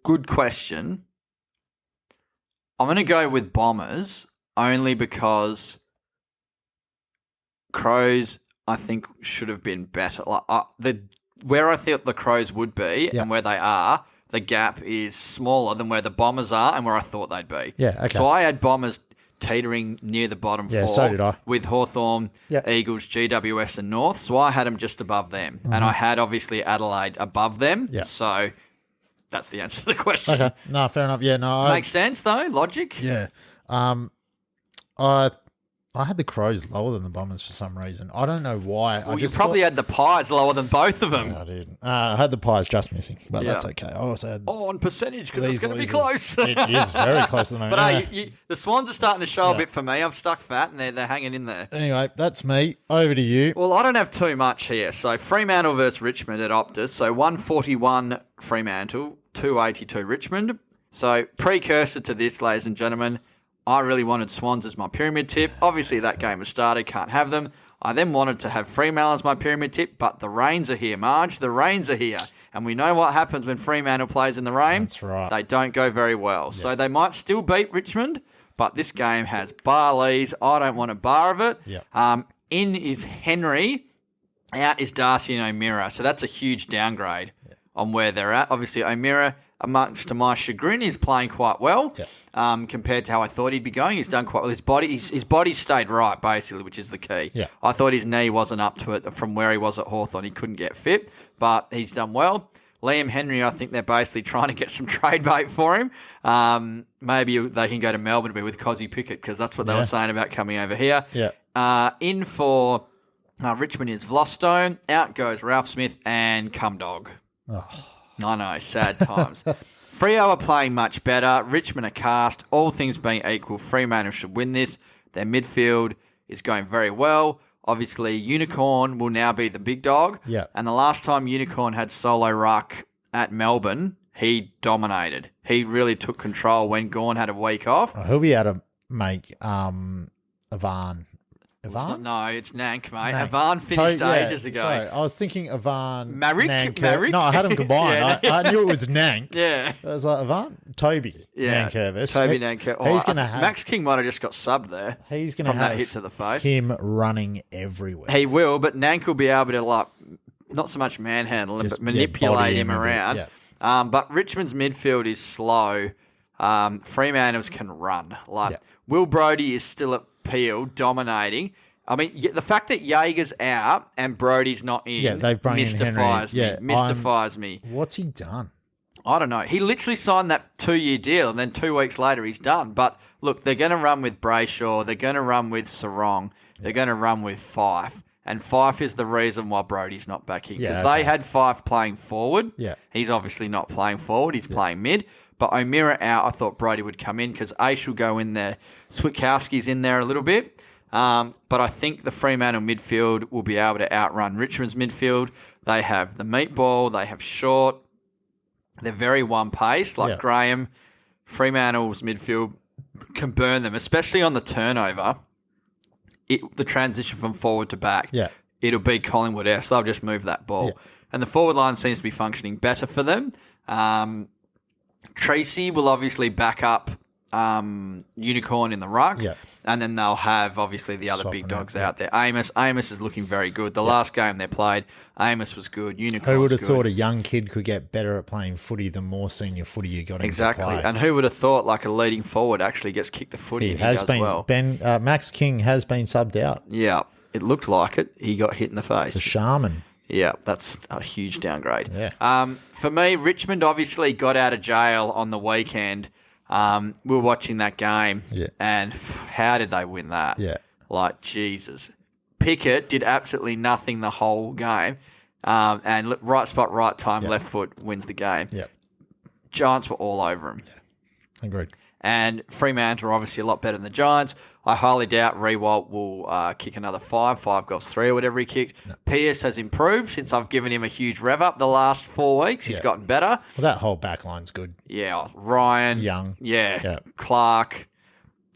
Good question. I'm going to go with Bombers only because Crows, I think, should have been better. Like where I thought the Crows would be and where they are, the gap is smaller than where the Bombers are and where I thought they'd be. Yeah, okay. So I had Bombers teetering near the bottom four. So did I. With Hawthorn, Eagles, GWS and North. So I had them just above them. Mm-hmm. And I had, obviously, Adelaide above them. Yeah. So that's the answer to the question. Okay. No, fair enough. Yeah, no. Makes sense, though. Logic. Yeah. I had the Crows lower than the Bombers for some reason. I don't know why. Well, you probably had the Pies lower than both of them. No, I didn't. I had the Pies just missing, but that's okay. I also had on percentage because it's going to be losers. close. It is very close at the moment. But the Swans are starting to show a bit for me. I've stuck fat and they're hanging in there. Anyway, that's me. Over to you. Well, I don't have too much here. So Fremantle versus Richmond at Optus. So 141 Fremantle, 282 Richmond. So precursor to this, ladies and gentlemen, I really wanted Swans as my pyramid tip. Obviously, that game has started. Can't have them. I then wanted to have Fremantle as my pyramid tip, but the Rains are here, Marge. The Rains are here. And we know what happens when Fremantle plays in the rain. That's right. They don't go very well. Yeah. So they might still beat Richmond, but this game has Barleys. I don't want a bar of it. Yeah. In is Henry. Out is Darcy and O'Meara. So that's a huge downgrade on where they're at. Obviously, O'Meara, amongst to my chagrin, is playing quite well compared to how I thought he'd be going. He's done quite well. His body stayed right, basically, which is the key. Yeah. I thought his knee wasn't up to it from where he was at Hawthorn. He couldn't get fit, but he's done well. Liam Henry, I think they're basically trying to get some trade bait for him. Maybe they can go to Melbourne to be with Cozzy Pickett because that's what they were saying about coming over here. Yeah. In for Richmond is Vlostone. Out goes Ralph Smith and Cumdog. Oh. I know, sad times. Freo are playing much better. Richmond are cast. All things being equal, Fremantle should win this. Their midfield is going very well. Obviously, Unicorn will now be the big dog. Yeah. And the last time Unicorn had solo ruck at Melbourne, he dominated. He really took control when Gawn had a week off. He'll be able to make Avan. No, it's Nank, mate. Nank. Avan finished ages ago. Sorry, I was thinking Avan. Marek? No, I had them combined. I knew it was Nank. Yeah. I was like, Avan? Toby. Nankervis. Toby Nankervis. He's going to have... Max King might have just got subbed there. He's going to have that hit to the face. Him running everywhere. He will, but Nank will be able to, not so much manhandle him, but manipulate him around. Yeah. But Richmond's midfield is slow. Fremantle's can run. Will Brodie is still at Peel, dominating. I mean, the fact that Jaeger's out and Brodie's not in mystifies me. What's he done? I don't know. He literally signed that 2-year deal and then 2 weeks later he's done. But look, they're going to run with Brayshaw. They're going to run with Sarong. They're going to run with Fife. And Fife is the reason why Brodie's not back here. Because they had Fife playing forward. Yeah. He's obviously not playing forward. He's playing mid. But O'Meara out, I thought Brodie would come in because Aish will go in there. Switkowski's in there a little bit. But I think the Fremantle midfield will be able to outrun Richmond's midfield. They have the meatball. They have Short. They're very one-paced. Graham, Fremantle's midfield can burn them, especially on the turnover. The transition from forward to back. Yeah. It'll be Collingwood-esque. They'll just move that ball. Yeah. And the forward line seems to be functioning better for them. Tracy will obviously back up Unicorn in the ruck. Yeah. And then they'll have, obviously, the other Swapping big dogs out, out there. Amos is looking very good. The last game they played, Amos was good. Unicorn Who would have good. thought a young kid could get better at playing footy the more senior footy you got him Exactly. to play? And who would have thought like a leading forward actually gets kicked the footy He and has he does been well? Max King has been subbed out. Yeah, it looked like it. He got hit in the face. The Shaman. Yeah, that's a huge downgrade. Yeah. For me, Richmond obviously got out of jail on the weekend. We were watching that game, and how did they win that? Yeah. Like, Jesus. Pickett did absolutely nothing the whole game, and right spot, right time, left foot wins the game. Yeah. Giants were all over him. Agreed. And Fremantle are obviously a lot better than the Giants. I highly doubt Rewalt will kick another 5 goals 3 or whatever he kicked. No. Pearce has improved since I've given him a huge rev up the last 4 weeks. He's gotten better. Well, that whole back line's good. Yeah, Ryan. Young. Yeah. Clark.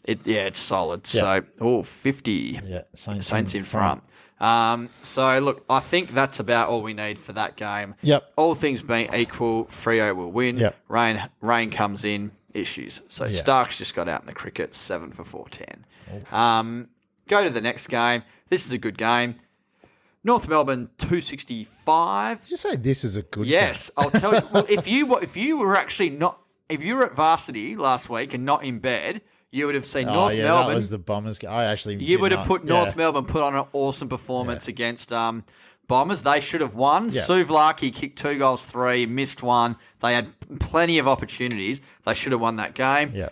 It's solid. Yeah. So, 50. Yeah, Saints in front. So, look, I think that's about all we need for that game. Yep. All things being equal, Freo will win. Yep. Rain comes in, issues. So, Starks just got out in the cricket, 7 for 410. Go to the next game. This is a good game. North Melbourne 265. Did you say this is a good Yes, game? I'll tell you. Well, if you were at varsity last week and not in bed, you would have seen North Melbourne. That was the Bombers game. You would have put North Melbourne put on an awesome performance against Bombers. They should have won. Yeah. Suvlaki kicked 2 goals 3, missed one. They had plenty of opportunities. They should have won that game. Yeah.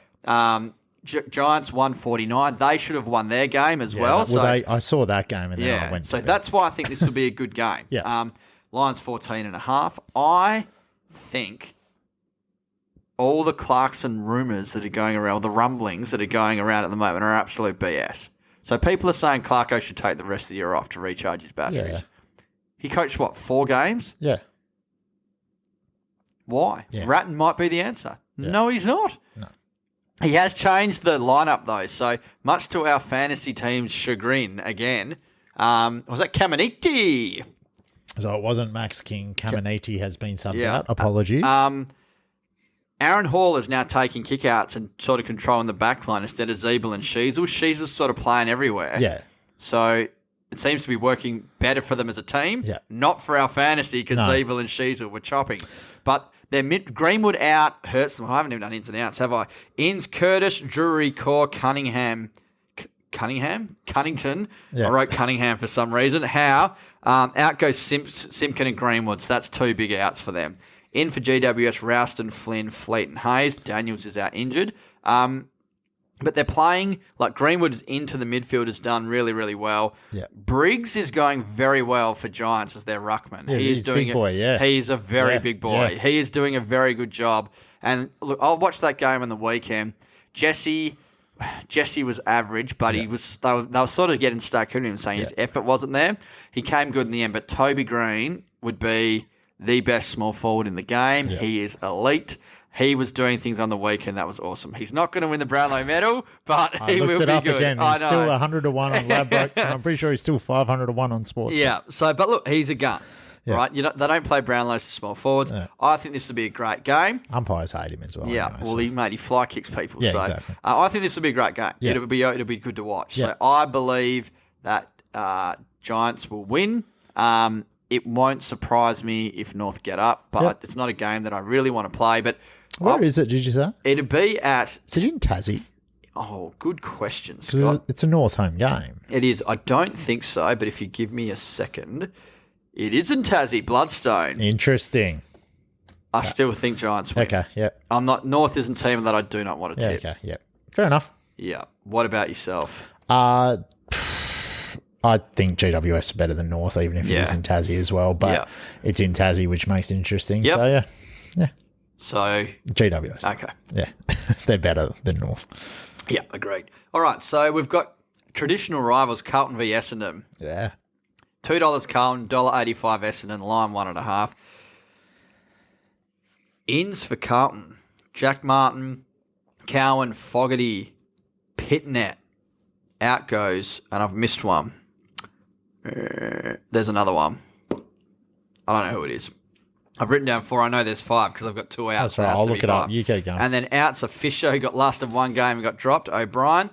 Giants 149. They should have won their game as well. I saw that game and then I went. So that's why I think this will be a good game. Yeah. Lions 14.5. I think all the Clarkson rumours that are going around, the rumblings that are going around at the moment, are absolute BS. So people are saying Clarko should take the rest of the year off to recharge his batteries. Yeah. He coached, 4 games? Yeah. Why? Yeah. Ratton might be the answer. Yeah. No, he's not. No. He has changed the lineup, though, so much to our fantasy team's chagrin again. Was that Caminiti? So it wasn't Max King. Caminiti has been subbed out. Apologies. Aaron Hall is now taking kickouts and sort of controlling the back line instead of Zeeble and Sheasel. Sheasel's sort of playing everywhere. Yeah. So it seems to be working better for them as a team. Yeah. Not for our fantasy because Zeeble and Sheasel were chopping. But their Greenwood out hurts them. I haven't even done ins and outs, have I? Ins, Curtis, Drury, Core, Cunnington. Yeah. I wrote Cunningham for some reason. How? Out goes Simpkin and Greenwood. So that's 2 big outs for them. In for GWS, Rouston, Flynn, Fleet and Hayes. Daniels is out injured. But they're playing, like Greenwood is into the midfield, has done really, really well. Yeah. Briggs is going very well for Giants as their ruckman. Yeah, He's he's big boy, yeah. He's a very Yeah, big boy. yeah. He is doing a very good job. And look, I'll watch that game on the weekend. Jesse was average, but he was. They were sort of getting stuck in him, saying his effort wasn't there. He came good in the end, but Toby Green would be the best small forward in the game. Yeah. He is elite. He was doing things on the weekend that was awesome. He's not going to win the Brownlow medal, but he will be good. I looked it up again. I He's know. still 100-1 on Ladbrokes, and I'm pretty sure he's still 500-1 on Sports. Yeah. So, but look, he's a gun, Yeah. right? They don't play Brownlows to small forwards. Yeah. I think this will be a great game. Umpires hate him as well. Yeah, anyway, well, he fly kicks people. Yeah, so exactly. I think this will be a great game. Yeah. It'll be good to watch. Yeah. So I believe that Giants will win. It won't surprise me if North get up, but it's not a game that I really want to play. But Where is it, did you say? it'll be at. Is it in Tassie? Oh, good question, Because Scott. it's a North home game. It is. I don't think so, but if you give me a second, it is in Tassie, Bloodstone. Interesting. I still think Giants win. Okay, yeah. I'm not. North isn't a team that I do not want to Yeah, tip. okay, yeah. Fair enough. Yeah. What about yourself? I think GWS are better than North, even if it is in Tassie as well. But it's in Tassie, which makes it interesting. Yep. So, yeah. So GWS. okay. Yeah. They're better than North. Yeah, agreed. All right, so we've got traditional rivals Carlton v Essendon. Yeah. $2 Carlton, $1.85 Essendon, line 1.5. Ins for Carlton. Jack Martin, Cowan, Fogarty, Pitnet. Out goes, and I've missed one. There's another one. I don't know who it is. I've written down 4. I know there's 5 because I've got 2 outs. That's right. There has I'll to look be it up. 5. You keep going. And then outs are Fisher, who got last of one game and got dropped. O'Brien.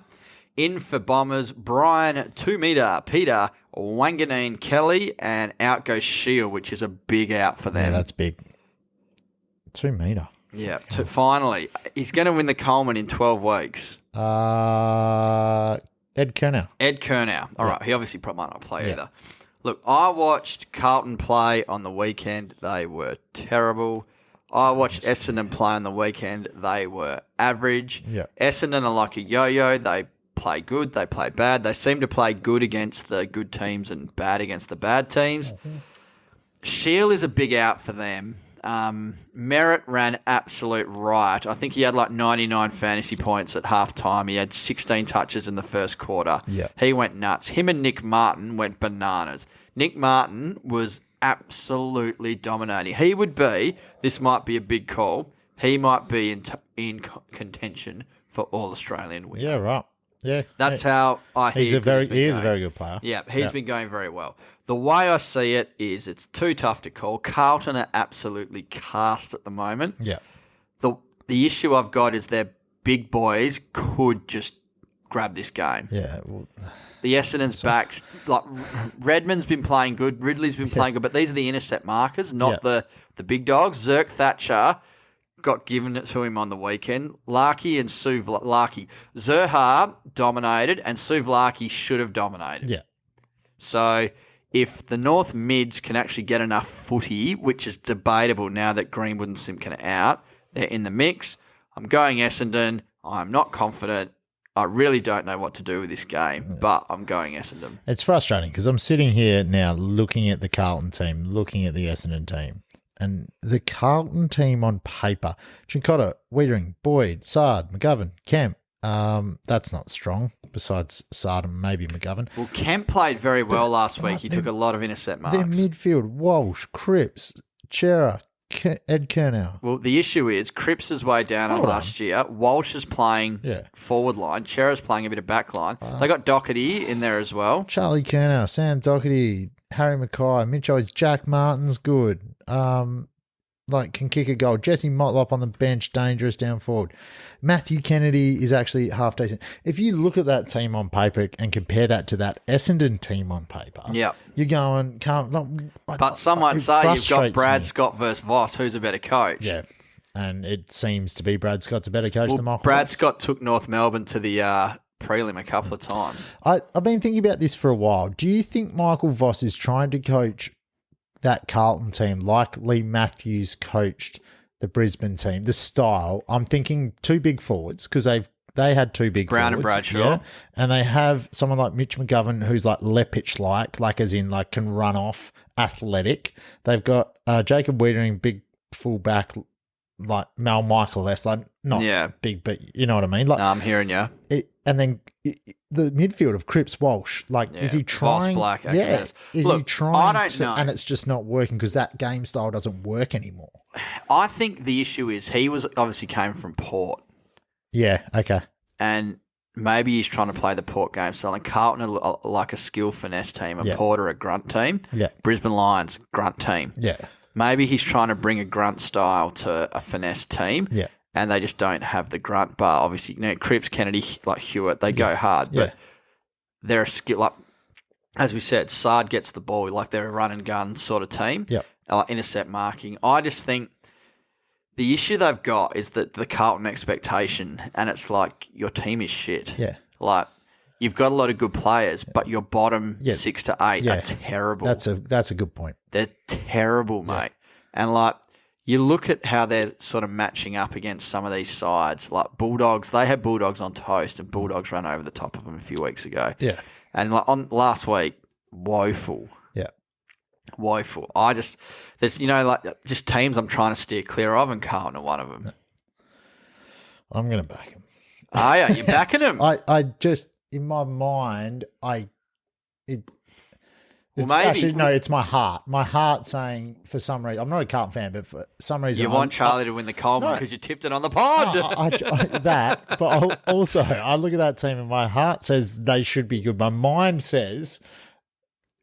In for Bombers, Brian 2 metre, Peter, Wanganeen, Kelly, and out goes Shield, which is a big out for them. Yeah, that's big. 2 metre. Yeah, finally. He's going to win the Coleman in 12 weeks. Ed Kernow. Ed Kernow. All right, he obviously probably might not play either. Look, I watched Carlton play on the weekend. They were terrible. I watched Essendon play on the weekend. They were average. Yeah. Essendon are like a yo-yo. They play good, they play bad. They seem to play good against the good teams and bad against the bad teams. Shield is a big out for them. Merritt ran absolute riot. I think he had like 99 fantasy points at half time. He had 16 touches in the first quarter. Yeah. He went nuts. Him and Nick Martin went bananas. Nick Martin was absolutely dominating. He would be, this might be a big call, he might be in contention for All-Australian win. Yeah, right. Yeah. That's how I hear he is a very good player. Yeah, he's been going very well. The way I see it is it's too tough to call. Carlton are absolutely cast at the moment. Yeah. The issue I've got is their big boys could just grab this game. Yeah. Well, The Essendon's backs, like Redmond's been playing good, Ridley's been playing good, but these are the intercept markers, not the big dogs. Zerk Thatcher got given it to him on the weekend. Larkey and Larkey. Zerha dominated and Suvlaki should have dominated. yeah. So if the North mids can actually get enough footy, which is debatable now that Greenwood and Simpkin are out, they're in the mix. I'm going Essendon. I'm not confident. I really don't know what to do with this game, but I'm going Essendon. It's frustrating because I'm sitting here now looking at the Carlton team, looking at the Essendon team. And the Carlton team on paper, Chincotta, Wiedering, Boyd, Sard, McGovern, Kemp, that's not strong, besides Sard and maybe McGovern. Well, Kemp played very well last week. He took a lot of intercept marks. Their midfield, Walsh, Cripps, Chera, Ed Kernow. Well, the issue is Cripps is way down on last year. Walsh is playing forward line. Chera's playing a bit of back line. They got Doherty in there as well. Charlie Kernow, Sam Doherty, Harry Mackay, Mitch Owens, Jack Martin's good. Can kick a goal. Jesse Motlop on the bench, dangerous down forward. Matthew Kennedy is actually half decent. If you look at that team on paper and compare that to that Essendon team on paper, you're going, but some might say you've got Brad Scott versus Voss, who's a better coach. Yeah, and it seems to be Brad Scott's a better coach than Michael Brad Voss. Scott took North Melbourne to the prelim a couple of times. I've been thinking about this for a while. Do you think Michael Voss is trying to coach that Carlton team like Lee Matthews coached the Brisbane team? The style, I'm thinking 2 big forwards because they had 2 big Brown forwards. and Bradshaw. And they have someone like Mitch McGovern who's like Lepich-like as in like can run off, athletic. They've got Jacob Wiedering, big fullback, like Mal Michael less, like not big, but you know what I mean? Like, I'm hearing you. And then the midfield of Cripps, Walsh, is he trying? Voss, Black, is he trying? I don't know. And it's just not working because that game style doesn't work anymore. I think the issue is he was obviously came from Port. Yeah, okay. And maybe he's trying to play the Port game style. And Carlton are like a skill finesse team, and Port are a grunt team. Yeah. Brisbane Lions, grunt team. Yeah. Maybe he's trying to bring a grunt style to a finesse team. Yeah. And they just don't have the grunt bar. Obviously, Cripps, Kennedy, like Hewitt, they go hard. But they're a skill, like, as we said, Sard gets the ball. Like, they're a run and gun sort of team. Yeah. Intercept marking. I just think the issue they've got is that the Carlton expectation, and it's like your team is shit. Yeah. Like, you've got a lot of good players, but your bottom 6 to 8 are terrible. That's a good point. They're terrible, mate. And, like, you look at how they're sort of matching up against some of these sides. Like Bulldogs, they had Bulldogs on toast, and Bulldogs ran over the top of them a few weeks ago. Yeah. And like on last week, woeful. Yeah. Woeful. There's, just teams I'm trying to steer clear of, and Carlton are one of them. I'm going to back him. Oh, yeah, you're backing him. I just, in my mind, it's my heart. My heart saying, for some reason, I'm not a Carlton fan, but for some reason, you want Charlie to win the Coleman because you tipped it on the pod. I look at that team and my heart says they should be good. My mind says,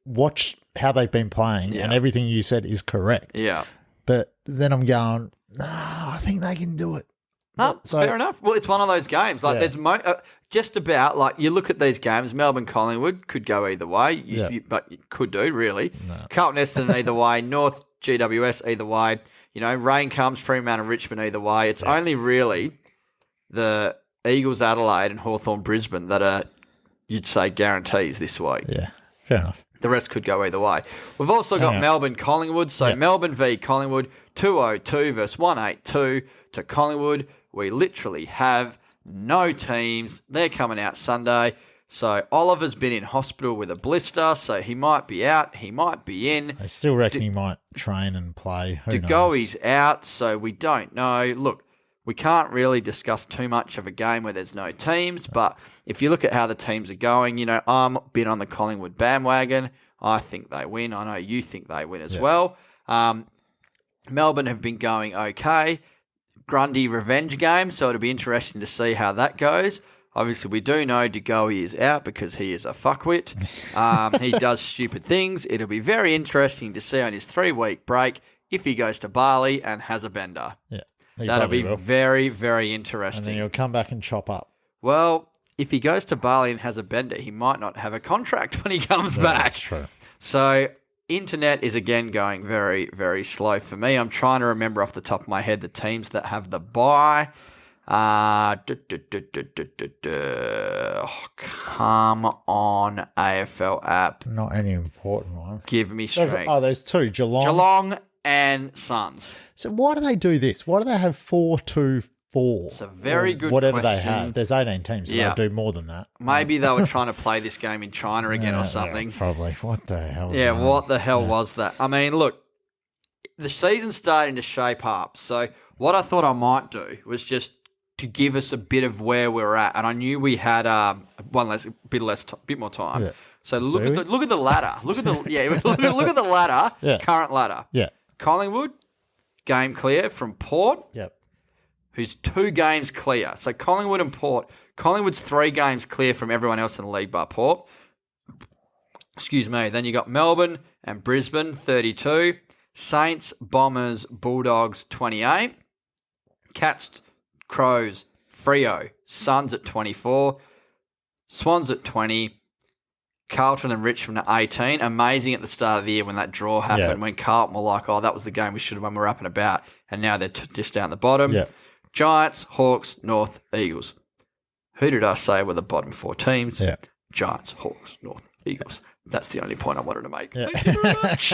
watch how they've been playing, and everything you said is correct. Yeah. but then I'm going, no, I think they can do it. No, So- fair enough. Well, it's one of those games. Like, Yeah. there's just about, like, you look at these games, Melbourne Collingwood could go either way, but it could do, really. No. Carlton Essendon either way, North GWS either way. You know, rain comes, Fremantle and Richmond either way. It's only really the Eagles Adelaide and Hawthorn Brisbane that are, you'd say, guarantees this week. Yeah, fair enough. The rest could go either way. We've also got Yeah. Melbourne Collingwood. So Melbourne v Collingwood, 202 versus 182 to Collingwood. We literally have no teams. They're coming out Sunday. So Oliver's been in hospital with a blister, so he might be out, he might be in. I still reckon he might train and play. Who knows? Degoe's out, so we don't know. Look, we can't really discuss too much of a game where there's no teams, but if you look at how the teams are going, you know, I'm a bit on the Collingwood bandwagon. I think they win. I know you think they win as well. Melbourne have been going okay. Grundy revenge game, so it'll be interesting to see how that goes. Obviously, we do know DeGoey is out because he is a fuckwit. He does stupid things. It'll be very interesting to see on his 3-week break if he goes to Bali and has a bender. Yeah, he That'll probably be will. very, very And then interesting. he'll come back and chop up. Well, if he goes to Bali and has a bender, he might not have a contract when he comes back. That's true. So, internet is again going very, very slow for me. I'm trying to remember off the top of my head the teams that have the bye. Oh, come on, AFL app. Not any important one. Give me strength. Oh, there's two. Geelong and Suns. So why do they do this? Why do they have 4-2-4? It's a very good whatever question. they have. There's 18 teams, so Yeah. they'll do more than that. Maybe they were trying to play this game in China again Yeah, or something. yeah, probably. What the hell? Yeah, what the hell was that? I mean, look, the season's starting to shape up. So what I thought I might do was just to give us a bit of where we're at, and I knew we had bit more time. Yeah. So look Do at we? look at the ladder. Look at the look at the ladder. Yeah. Current ladder. Yeah. Collingwood game clear from Port, Yep. who's 2 games clear. So Collingwood and Port. Collingwood's 3 games clear from everyone else in the league but Port. Excuse me. Then you got Melbourne and Brisbane, 32. Saints, Bombers, Bulldogs, 28. Cats, Crows, Freo, Suns at 24. Swans at 20. Carlton and Richmond at 18. Amazing at the start of the year when that draw happened, when Carlton were like, oh, that was the game we should have won, we're up and about. And now they're just down the bottom. Yeah. Giants, Hawks, North, Eagles. Who did I say were the bottom 4 teams? Yeah. Giants, Hawks, North, Eagles. That's the only point I wanted to make. Yeah. Thank you very much.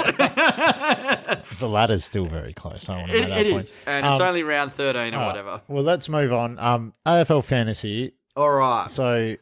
The ladder's still very close. I want to make that It point. is. And it's only round 13 or whatever. Well, let's move on. AFL Fantasy. All right. So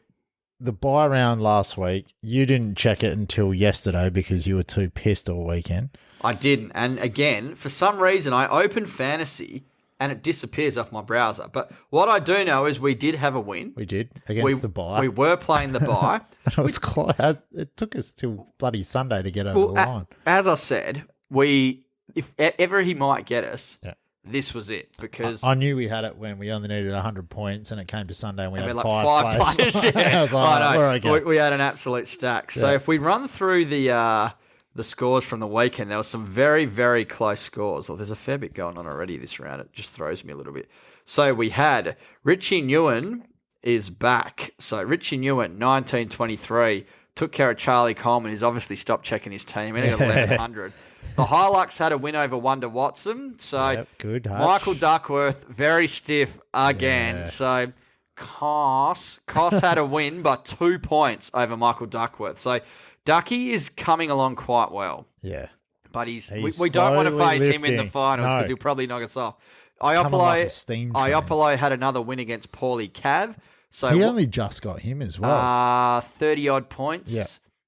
the bye round last week, you didn't check it until yesterday because you were too pissed all weekend. I didn't. And again, for some reason, I opened fantasy and it disappears off my browser. But what I do know is we did have a win. We did against the bye. We were playing the bye. It was close. It took us till bloody Sunday to get over the line. As I said, if ever he might get us, Yeah. this was it. Because I knew we had it when we only needed 100 points, and it came to Sunday and we we had had five players. Yeah. I was like, I know. we're okay. We had an absolute stack. So Yeah. if we run through the scores from the weekend, there were some very, very close scores. Well, there's a fair bit going on already this round. It just throws me a little bit. So we had Richie Nguyen is back. So Richie Nguyen, 1923, took care of Charlie Coleman, who's obviously stopped checking his team. He got 1,100. The Hilux had a win over Wonder Watson. So Yep, good, Hutch. Michael Duckworth, very stiff again. Yeah. So Koss had a win by 2 points over Michael Duckworth. So Ducky is coming along quite well. Yeah. But He's we don't want to slowly face him in the lifting. finals because No. he'll probably knock us off. Coming like a steam train. Iopolo had another win against Paulie Cav. So He only just got him as well. 30 odd points. Yeah.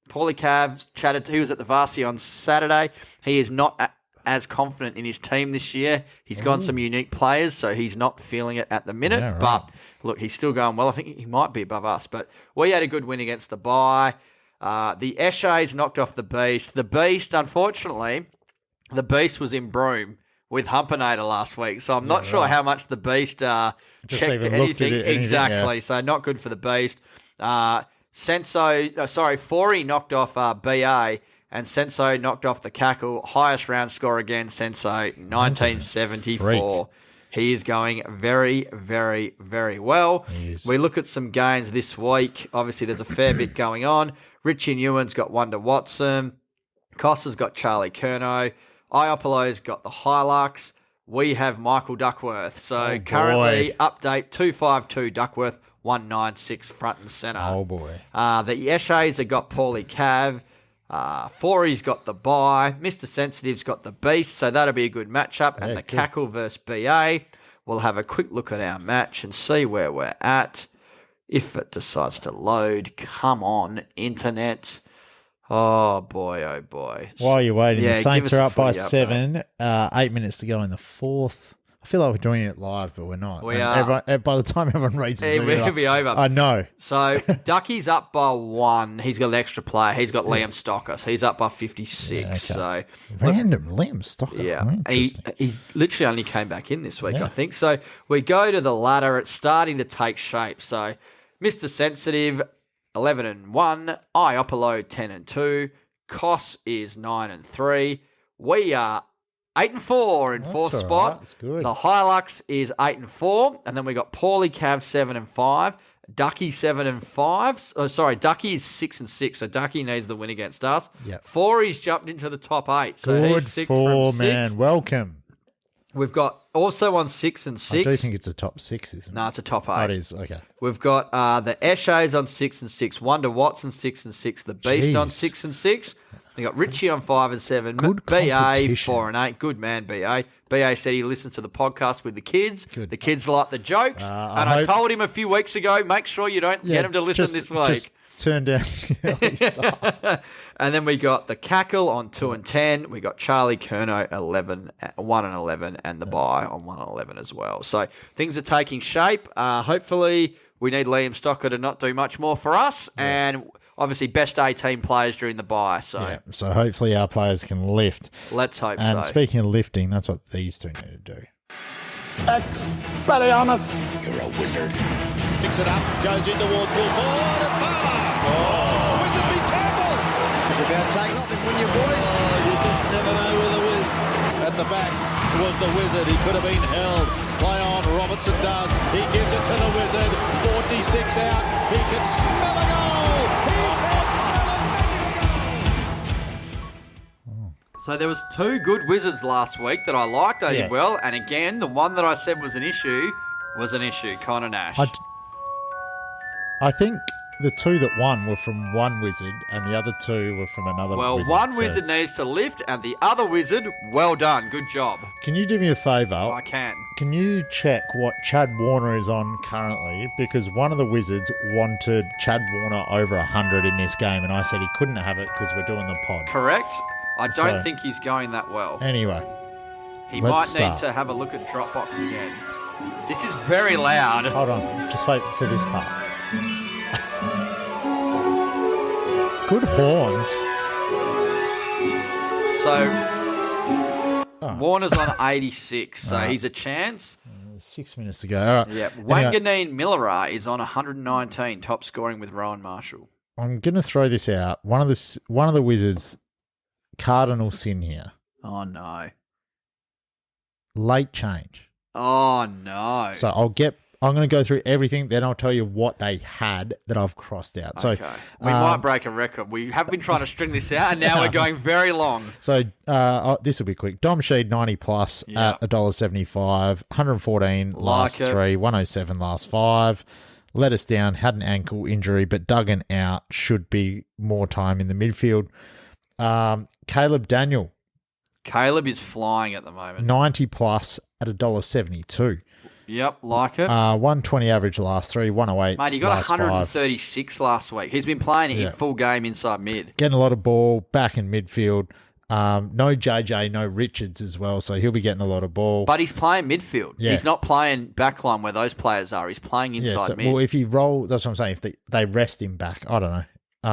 Paulie Cav he was at the Varsity on Saturday. He is not as confident in his team this year. He's got some unique players, so he's not feeling it at the minute. Yeah, right. But look, he's still going well. I think he might be above us. But we had a good win against the bye. The Eshays knocked off the Beast. The Beast, unfortunately, the Beast was in Broome with Humpinator last week. So I'm not sure how much the Beast checked even looked at anything. it, anything, Exactly. yeah. So not good for the Beast. Forey knocked off BA And Senso knocked off the Cackle. Highest round score again, Senso, 1974. He is going very, very, very well. We look at some games this week. Obviously, there's a fair bit going on. Richie Newen's got Wonder Watson. Costa's got Charlie Curnow. Iopolo's got the Hilux. We have Michael Duckworth. So currently, update 252 Duckworth, 196 front and centre. Oh, boy. The Eshays have got Paulie Cav. Forey's got the bye. Mr. Sensitive's got the Beast, so that'll be a good matchup. And the good. Cackle versus BA. We'll have a quick look at our match and see where we're at. If it decides to load, come on, internet. Oh, boy, oh, boy. While you're waiting, Yeah, the Saints give us are a up by footy update. 7, 8 minutes to go in the fourth. I feel like we're doing it live, but we're not. We And are. by the time everyone reads It this, will be over. I know. So, Ducky's up by 1. He's got an extra player. He's got Liam Stocker, so he's up by 56. Yeah, okay. So, Random Liam Stocker. yeah. Oh, He interesting. literally only came back in this week, Yeah. I think. So, we go to the ladder. It's starting to take shape. So, Mr. Sensitive, 11-1. Iopolo, 10-2. Koss is 9-3. We are 8-4 in fourth all spot. right. That's good. The Hilux is 8-4, and then we got Paulie Cav 7-5, Ducky 7-5. Oh, sorry, Ducky is 6-6, so Ducky needs the win against us. Yep. Forey's jumped into the top 8, so Good he's 6 for from 6. man. Welcome. We've got also on 6 and 6. I do think it's a top 6, isn't it? No, it's a top 8. Oh, it is. Okay. We've got the Eshays on 6 and 6, Wonder Watson 6 and 6, the Beast on Jeez. 6 and 6. We got Richie on 5 and 7, Good BA competition. 4 and 8. Good man, BA. BA said he listens to the podcast with the kids. Good. The kids like the jokes, I and I hope- told him a few weeks ago, make sure you don't get him to listen this week. Just turn down early stuff. And then we got the Cackle on 2 and 10. We got Charlie Curnow 1 and 11, and the bye on 1 and 11 as well. So things are taking shape. Hopefully, we need Liam Stocker to not do much more for us, and obviously best 18 players during the bye. So Yeah, so hopefully our players can lift. let's hope And so. speaking of lifting, that's what these two need to do. Expelliarmus. Picks it up, goes in towards full forward, and Palmer! Oh, Wizard, be careful! It's about taking off and win your boys. Oh, you just never know with the Wiz. At the back was the Wizard. He could have been held. Play on, Robertson does. He gives it to the Wizard. 46 out. He can smell a goal. He can smell a magic goal. So there was 2 good Wizards last week that I liked. They Yeah. did well. And again, the one that I said was an issue, Connor Nash. I think the 2 that won were from one wizard, and the other 2 were from another Well, wizard. one so- wizard needs to lift, and the other wizard, well done. Good job. Can you do me a favour? I can. Can you check what Chad Warner is on currently? Because one of the Wizards wanted Chad Warner over 100 in this game, and I said he couldn't have it because we're doing the pod. Correct. I don't So- think he's going that well. Anyway, He let's might need start. to have a look at Dropbox again. This is very loud. hold on. Just wait for this part. Good horns. So, Warner's on 86, so he's a chance. 6 minutes to go. All right. Yeah. Anyway, Wanganeen Millera is on 119, top scoring with Rowan Marshall. I'm going to throw this out. One of the Wizards, cardinal sin here. Oh, no. Late change. Oh, no. So I'm going to go through everything, then I'll tell you what they had that I've crossed out. So, Okay. We might break a record. We have been trying to string this out, and now we're going very long. So this will be quick. Dom Sheed 90 plus Yeah. at $1.75, 114 last Like it. 3, 107 last 5. Let us down, had an ankle injury, but Duggan out, should be more time in the midfield. Caleb Daniel, Caleb is flying at the moment. 90 plus at $1.72. Yep, like it. 120 average last 3, 108 Mate, he got last 5. 136 last week. He's been playing Yeah. in full game inside mid. Getting a lot of ball, back in midfield. No JJ, no Richards as well, so he'll be getting a lot of ball. But he's playing midfield. Yeah. He's not playing backline where those players are. He's playing inside mid. Well, if he roll, that's what I'm saying. If they rest him back, I don't know.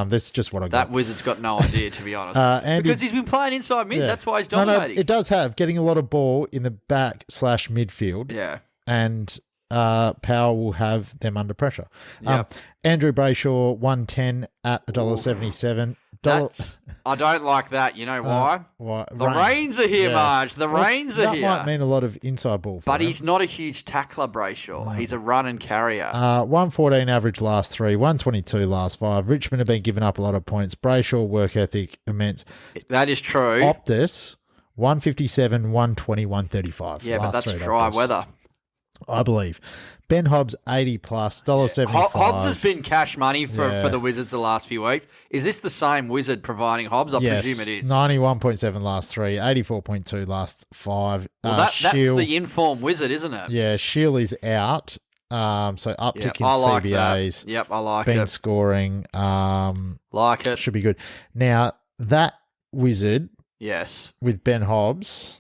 That's just what I That got. Wizard's got no idea, to be honest. Andy- because he's been playing inside mid. Yeah. That's why he's No, dominating. it does have getting a lot of ball in the back / midfield. Yeah. And Powell will have them under pressure. Yep. Andrew Brayshaw, 110 at $1.77. I don't like that. You know why? Why? The Rains are here, Yeah. Marge. The Rains are here. That might mean a lot of inside ball for But him. he's not a huge tackler, Brayshaw. He's a run and carrier. 114 average last 3, 122 last 5. Richmond have been giving up a lot of points. Brayshaw, work ethic, immense. That is true. Optus, 157, 120, 135. Yeah, but Last that's three dry Optus, weather. I believe. Ben Hobbs, 80 plus, $1.75. Hobbs has been cash money for the Wizards the last few weeks. Is this the same Wizard providing Hobbs? I presume it is. 91.7 last 3, 84.2 last 5. Well, that's the informed Wizard, isn't it? Yeah, Shield is out. So uptick in I like CBAs. that. Yep, I like been it. scoring. Like it. Should be good. Now, that Wizard Yes. with Ben Hobbs,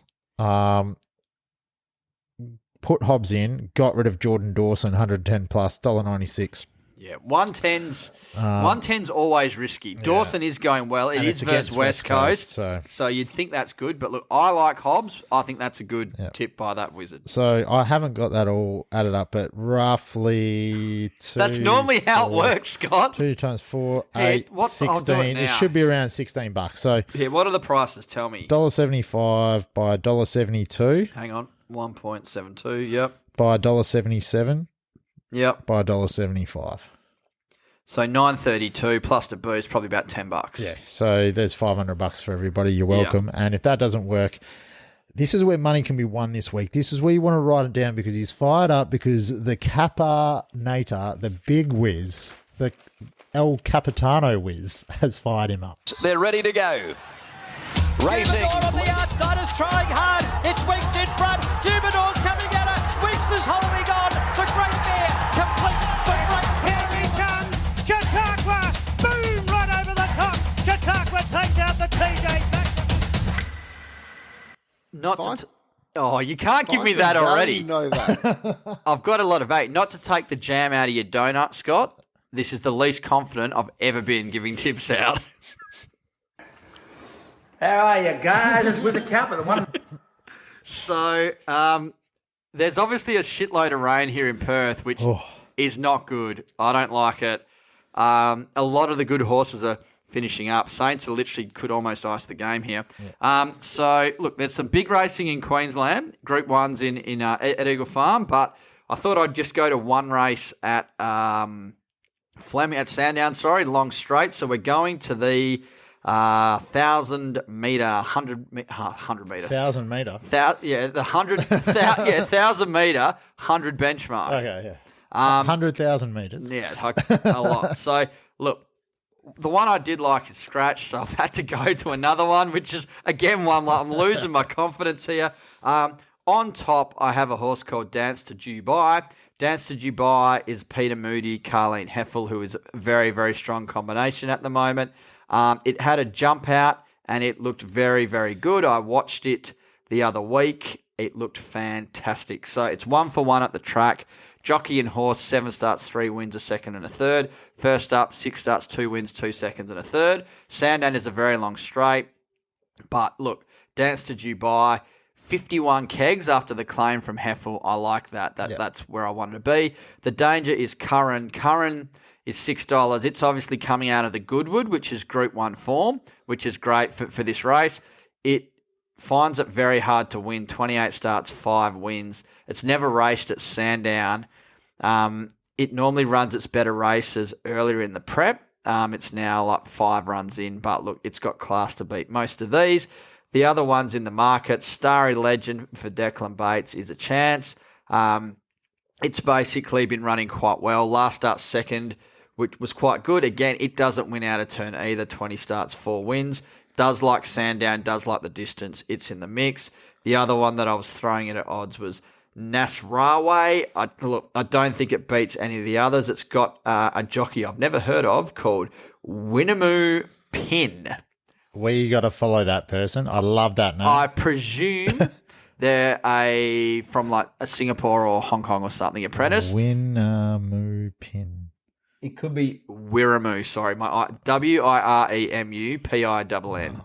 put Hobbs in, got rid of Jordan Dawson, 110 plus, $1.96. Yeah, 110's always risky. Dawson is going well. It And is it's versus against West West Coast, Coast, so you'd think that's good. But look, I like Hobbs. I think that's a good tip by that Wizard. So I haven't got that all added up, but roughly That's normally how it works, Scott. 2 times 4, Hey, 8, I'll 16. do it It now. should be around $16. So Yeah, what are the prices? Tell me. $1.75 by $1.72 Hang on. 1.72. Yep. by $1.77 Yep. by $1.75. So 9.32 plus the booze, probably about $10. Yeah, so there's $500 for everybody. You're welcome. And if that doesn't work, this is where money can be won this week. This is where you want to write it down because he's fired up because the Capanator, the big whiz, the El Capitano whiz, has fired him up. They're ready to go. Racing. Jubador on the outside is trying hard. It's Winks in front. Jubador's coming at it. Winks is holding on. The Great Bear completes the Great Here he comes. Chautauqua. Boom, right over the top. Chautauqua takes out the TJ. You can't give me that already. You know that. I've got a lot of 8. Not to take the jam out of your donut, Scott. This is the least confident I've ever been giving tips out. How are you guys? It's with the captain. One. So, there's obviously a shitload of rain here in Perth, which is not good. I don't like it. A lot of the good horses are finishing up. Saints are literally could almost ice the game here. So, look, there's some big racing in Queensland. Group 1's at Eagle Farm, but I thought I'd just go to one race at Fleming at Sandown, long straight. So we're going to the 1,000 metre, 100 metre. 1,000 metre. The 1,000 metre, 100 benchmark. Okay, yeah. 100,000 metres. Yeah, a lot. So, look, the one I did like is Scratch, so I've had to go to another one, which is, again, one like I'm losing my confidence here. On top, I have a horse called Dance to Dubai. Dance to Dubai is Peter Moody, Carleen Heffel, who is a very, very strong combination at the moment. It had a jump out and it looked very, very good. I watched it the other week. It looked fantastic. So it's 1 for 1 at the track. Jockey and horse, 7 starts, 3 wins, a second and a third. First up, 6 starts, 2 wins, 2 seconds and a third. Sandown is a very long straight. But look, Dance to Dubai, 51 kegs after the claim from Heffel. I like that. That's where I wanted to be. The danger is Curran. Curran is $6. It's obviously coming out of the Goodwood, which is Group 1 form, which is great for this race. It finds it very hard to win. 28 starts, 5 wins. It's never raced at Sandown. It normally runs its better races earlier in the prep. It's now like 5 runs in, but look, it's got class to beat most of these. The other ones in the market, Starry Legend for Declan Bates is a chance. It's basically been running quite well. Last start second, which was quite good. Again, it doesn't win out of turn either. 20 starts, 4 wins. Does like Sandown, does like the distance. It's in the mix. The other one that I was throwing it at odds was Nasrawe. I don't think it beats any of the others. It's got a jockey I've never heard of called Winamu Pin. We got to follow that person. I love that name. I presume they're from like a Singapore or Hong Kong or something apprentice. Winamu Pin. It could be Wiremu, sorry. WIREMU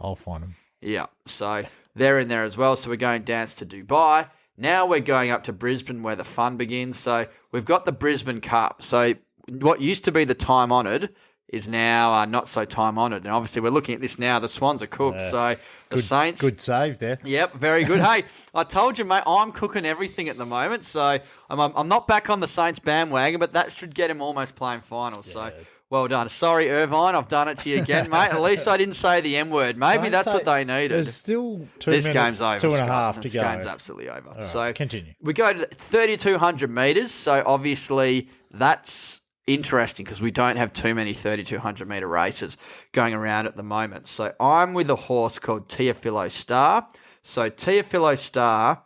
I'll find him. Yeah, so they're in there as well. So we're going Dance to Dubai. Now we're going up to Brisbane where the fun begins. So we've got the Brisbane Cup. So what used to be the time-honoured is now not so time-honoured. And obviously we're looking at this now. The Swans are cooked. So the Saints... Good save there. Yep, very good. Hey, I told you, mate, I'm cooking everything at the moment. So I'm not back on the Saints bandwagon, but that should get him almost playing finals. Yeah. So well done. Sorry, Irvine, I've done it to you again, mate. At least I didn't say the M word. Maybe that's what they needed. There's still this game's over. 2.5 to go. This game's absolutely over. Right, so continue. We go to 3,200 metres. So obviously that's interesting because we don't have too many 3,200 metre races going around at the moment. So I'm with a horse called Teofilo Star. So Teofilo Star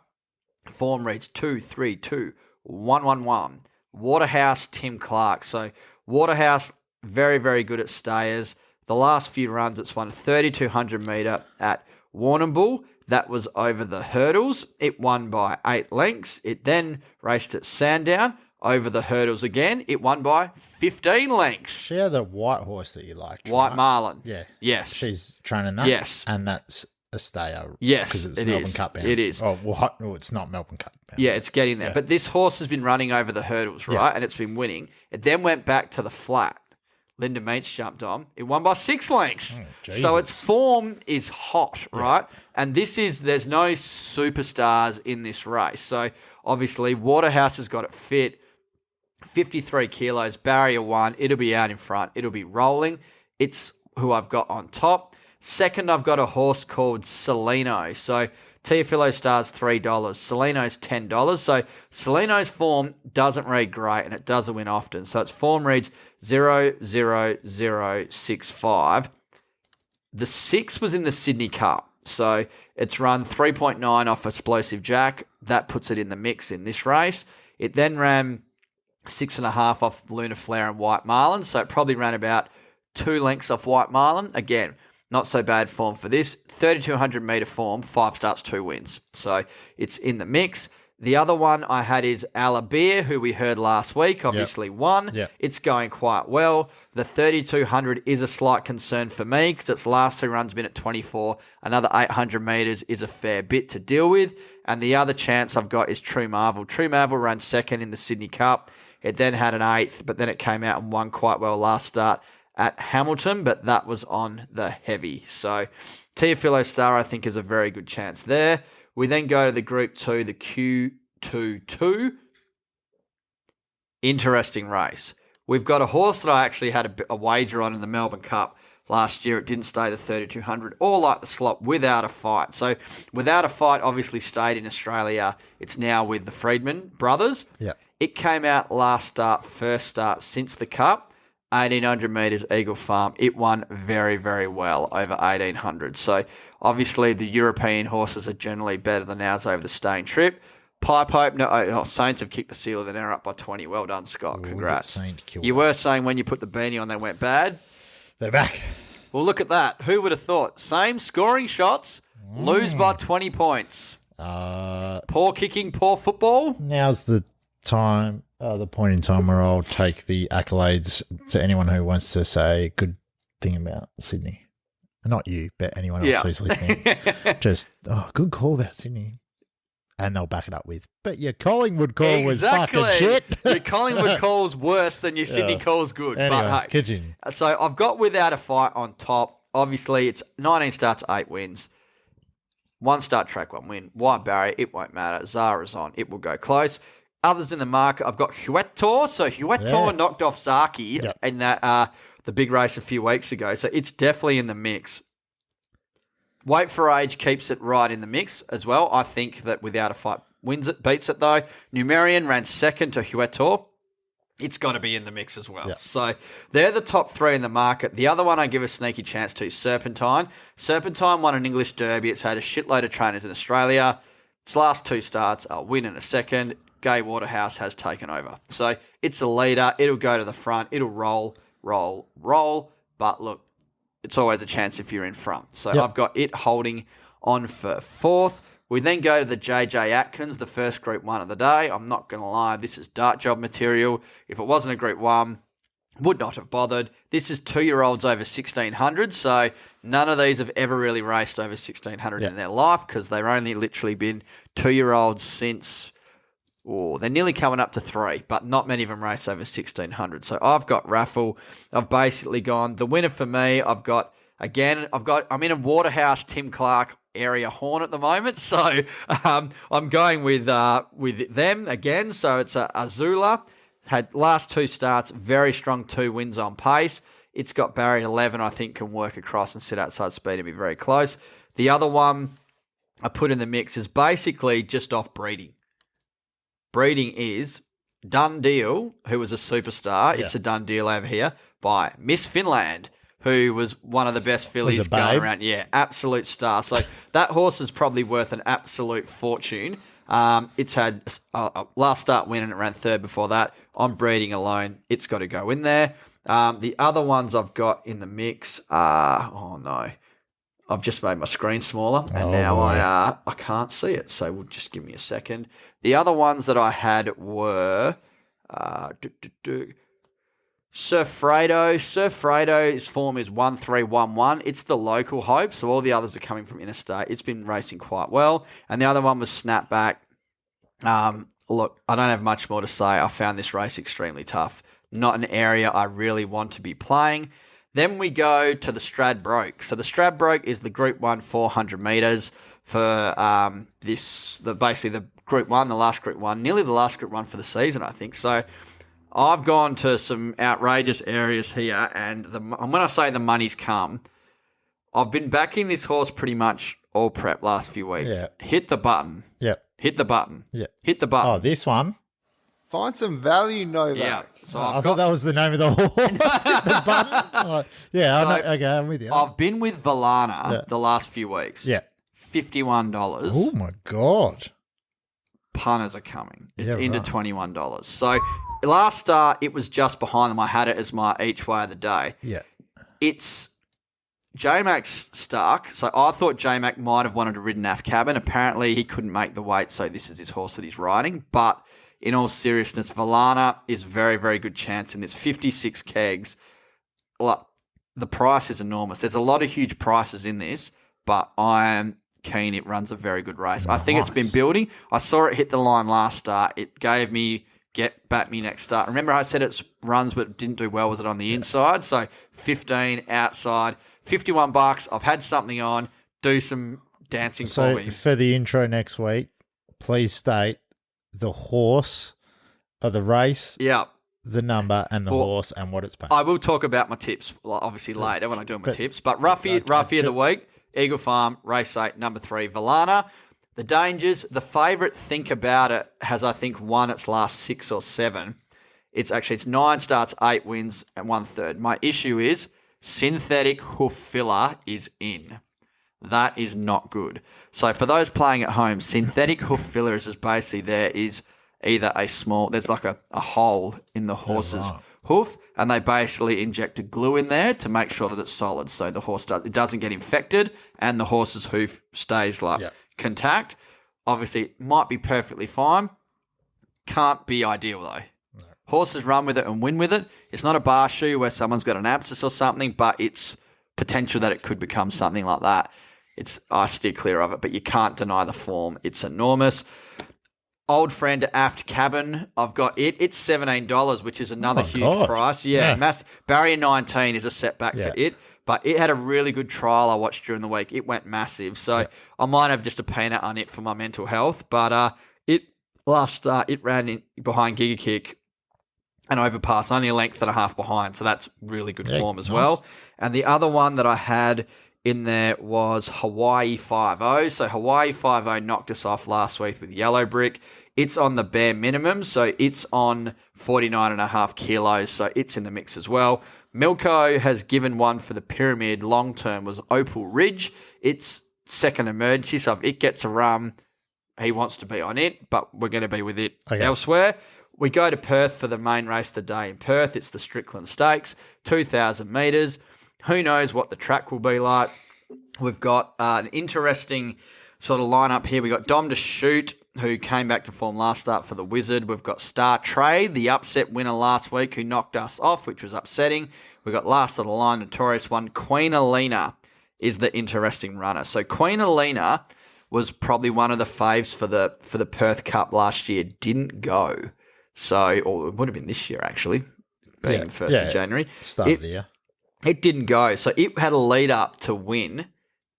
form reads 2, 3, 2, 1, 1, 1. Waterhouse, Tim Clark. So Waterhouse, very, very good at stayers. The last few runs, it's won a 3,200 metre at Warrnambool. That was over the hurdles. It won by 8 lengths. It then raced at Sandown. Over the hurdles again, it won by 15 lengths. She had the white horse that you liked. White right? Marlin. Yeah. Yes. She's training that. Yes. And that's a stayer. Yes, because it's it Melbourne is. Cup bound. It is. Oh, what? No, it's not Melbourne Cup bound. Yeah, it's getting there. Yeah. But this horse has been running over the hurdles, right? Yeah. And it's been winning. It then went back to the flat. Linda Meach jumped on. It won by 6 lengths. So its form is hot, right? And there's no superstars in this race. So obviously Waterhouse has got it fit. 53 kilos, barrier 1. It'll be out in front. It'll be rolling. It's who I've got on top. Second, I've got a horse called Celino. So Teofilo Star's $3. Celino's $10. So Celino's form doesn't read great and it doesn't win often. So its form reads 0.00065. The 6 was in the Sydney Cup. So it's run 3.9 off Explosive Jack. That puts it in the mix in this race. It then ran 6.5 off Luna Flare and White Marlin. So it probably ran about 2 lengths off White Marlin. Again, not so bad form for this. 3,200 metre form, 5 starts, 2 wins. So it's in the mix. The other one I had is Alabir, who we heard last week, obviously won. Yep. It's going quite well. The 3,200 is a slight concern for me because its last 2 runs been at 24. Another 800 metres is a fair bit to deal with. And the other chance I've got is True Marvel. True Marvel ran second in the Sydney Cup. It then had an 8th, but then it came out and won quite well last start at Hamilton, but that was on the heavy. So Teofilo Star, I think, is a very good chance there. We then go to the Group 2, the Q22. Interesting race. We've got a horse that I actually had a wager on in the Melbourne Cup last year. It didn't stay the 3,200, or like the slot, Without a Fight. So Without a Fight obviously stayed in Australia. It's now with the Friedman brothers. Yeah. It came out last start, first start since the Cup, 1,800 metres, Eagle Farm. It won very, very well over 1,800. So obviously the European horses are generally better than ours over the staying trip. Pipe Hope, Saints have kicked the seal of the hour up by 20. Well done, Scott. Congrats. You were saying when you put the beanie on they went bad. They're back. Well, look at that. Who would have thought? Same scoring shots, lose by 20 points. Poor kicking, poor football. Now's the time, the point in time where I'll take the accolades to anyone who wants to say a good thing about Sydney. Not you, but anyone else who's listening. Just, good call about Sydney. And they'll back it up with, but your Collingwood call was fucking shit. Your Collingwood call's worse than your Sydney call's good. Anyway, but hey, continue. So I've got Without a Fight on top. Obviously, it's 19 starts, 8 wins. 1 start, track 1 win. White Barrier, it won't matter. Zara's on. It will go close. Others in the market, I've got Huetor. So Huetor knocked off Zaki in that the big race a few weeks ago. So it's definitely in the mix. Wait for Age keeps it right in the mix as well. I think that Without a Fight wins it, beats it though. Numerian ran second to Huetor. It's got to be in the mix as well. Yep. So they're the top 3 in the market. The other one I give a sneaky chance to, Serpentine. Serpentine won an English Derby. It's had a shitload of trainers in Australia. Its last 2 starts, a win and a second. Gay Waterhouse has taken over. So it's a leader. It'll go to the front. It'll roll. But look, it's always a chance if you're in front. So I've got it holding on for 4th. We then go to the JJ Atkins, the first Group 1 of the day. I'm not going to lie, this is dart job material. If it wasn't a Group 1, would not have bothered. This is 2-year-olds over 1,600, so none of these have ever really raced over 1,600 in their life because they've only literally been 2-year-olds since Oh, they're nearly coming up to 3, but not many of them race over 1,600. So I've got Raffle. I've basically gone the winner for me. I'm in a Waterhouse Tim Clark area horn at the moment, so I'm going with them again. So it's Azula. Had last 2 starts, very strong 2 wins on pace. It's got barrier 11, I think, can work across and sit outside speed and be very close. The other one I put in the mix is basically just off breeding. Breeding is Done Deal, who was a superstar. Yeah. It's a done deal over here by Miss Finland, who was one of the best fillies going around. Yeah, absolute star. So that horse is probably worth an absolute fortune. It's had a last start win and it ran 3rd before that. On breeding alone, it's got to go in there. The other ones I've got in the mix are, oh no, I've just made my screen smaller and now I can't see it. So we'll just give me a second. The other ones that I had were Sir Fredo. Sir Fredo's form is 1-3-1-1. It's the local hope, so all the others are coming from interstate. It's been racing quite well. And the other one was Snapback. Look, I don't have much more to say. I found this race extremely tough. Not an area I really want to be playing. Then we go to the Stradbroke. So the Stradbroke is the Group 1 400 metres for basically the Group 1, the last Group 1, nearly the last Group 1 for the season, I think. So I've gone to some outrageous areas here, and when I say the money's come, I've been backing this horse pretty much all prep last few weeks. Yeah. Hit the button. Yep. Hit the button. Yep. Hit the button. Oh, this one. Find some value, Novak. Yeah. So I thought that was the name of the horse. Hit the button. Okay, I'm with you. I've been with Valana the last few weeks. Yeah. $51. Oh, my God. Punters are coming. It's into $21. So last start, it was just behind them. I had it as my each way of the day. Yeah. It's J-Mac's Stark. So I thought J-Mac might have wanted to rid Naff Cabin. Apparently, he couldn't make the weight, so this is his horse that he's riding. But in all seriousness, Valana is very, very good chance in this. 56 kegs. Look, the price is enormous. There's a lot of huge prices in this, but I am keen it runs a very good race. Nice. I think it's been building. I saw it hit the line last start. It gave me back me next start. Remember I said it runs but didn't do well, was it on the inside? So 15 outside, $51. I've had something on. Do some dancing for me. So for the intro next week, please state the horse of the race. Yeah. The number and the horse and what it's paying. I will talk about my tips obviously later when I do my tips. But roughie of the week, Eagle Farm, race 8, number 3, Valana. The dangers, the favourite Think About It has, I think, won its last 6 or 7. It's 9 starts, 8 wins, and 1/3. My issue is synthetic hoof filler is in. That is not good. So for those playing at home, synthetic hoof filler is basically there is either there's like a hole in the horse's hoof, and they basically inject a glue in there to make sure that it's solid, so the horse doesn't get infected and the horse's hoof stays contact. Obviously, it might be perfectly fine. Can't be ideal though. No. Horses run with it and win with it. It's not a bar shoe where someone's got an abscess or something, but it's potential that it could become something like that. I steer clear of it, but you can't deny the form. It's enormous. Old friend Aft Cabin, I've got it. It's $17, which is another huge price. Yeah. Barrier 19 is a setback for it, but it had a really good trial I watched during the week. It went massive, so I might have just a peanut on it for my mental health. But it ran behind Giga Kick and overpass, only a length and a half behind, so that's really good form as well. And the other one that I had in there was Hawaii 5-0. So Hawaii 5-0 knocked us off last week with Yellow Brick. It's on the bare minimum, so it's on 49.5 kilos, so it's in the mix as well. Milko has given one for the pyramid. Long term was Opal Ridge. It's second emergency, so if it gets a run, he wants to be on it, but we're going to be with it elsewhere. We go to Perth for the main race of the day in Perth. It's the Strickland Stakes, 2,000 metres. Who knows what the track will be like. We've got an interesting sort of lineup here. We've got Dom to Shoot, who came back to form last start for the Wizard. We've got Star Trade, the upset winner last week, who knocked us off, which was upsetting. We've got last of the line, notorious one. Queen Alina is the interesting runner. So Queen Alina was probably one of the faves for the Perth Cup last year. Didn't go. So, or it would have been this year actually, being the 1st of January. Start of the year. It didn't go. So it had a lead up to win,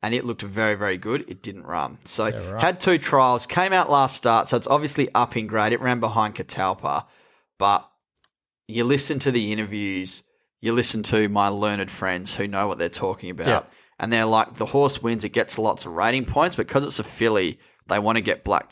and it looked very, very good. It didn't run. So had 2 trials, came out last start, so it's obviously up in grade. It ran behind Catalpa, but you listen to the interviews, you listen to my learned friends who know what they're talking about, and they're like, the horse wins, it gets lots of rating points, but because it's a filly, they want to get a black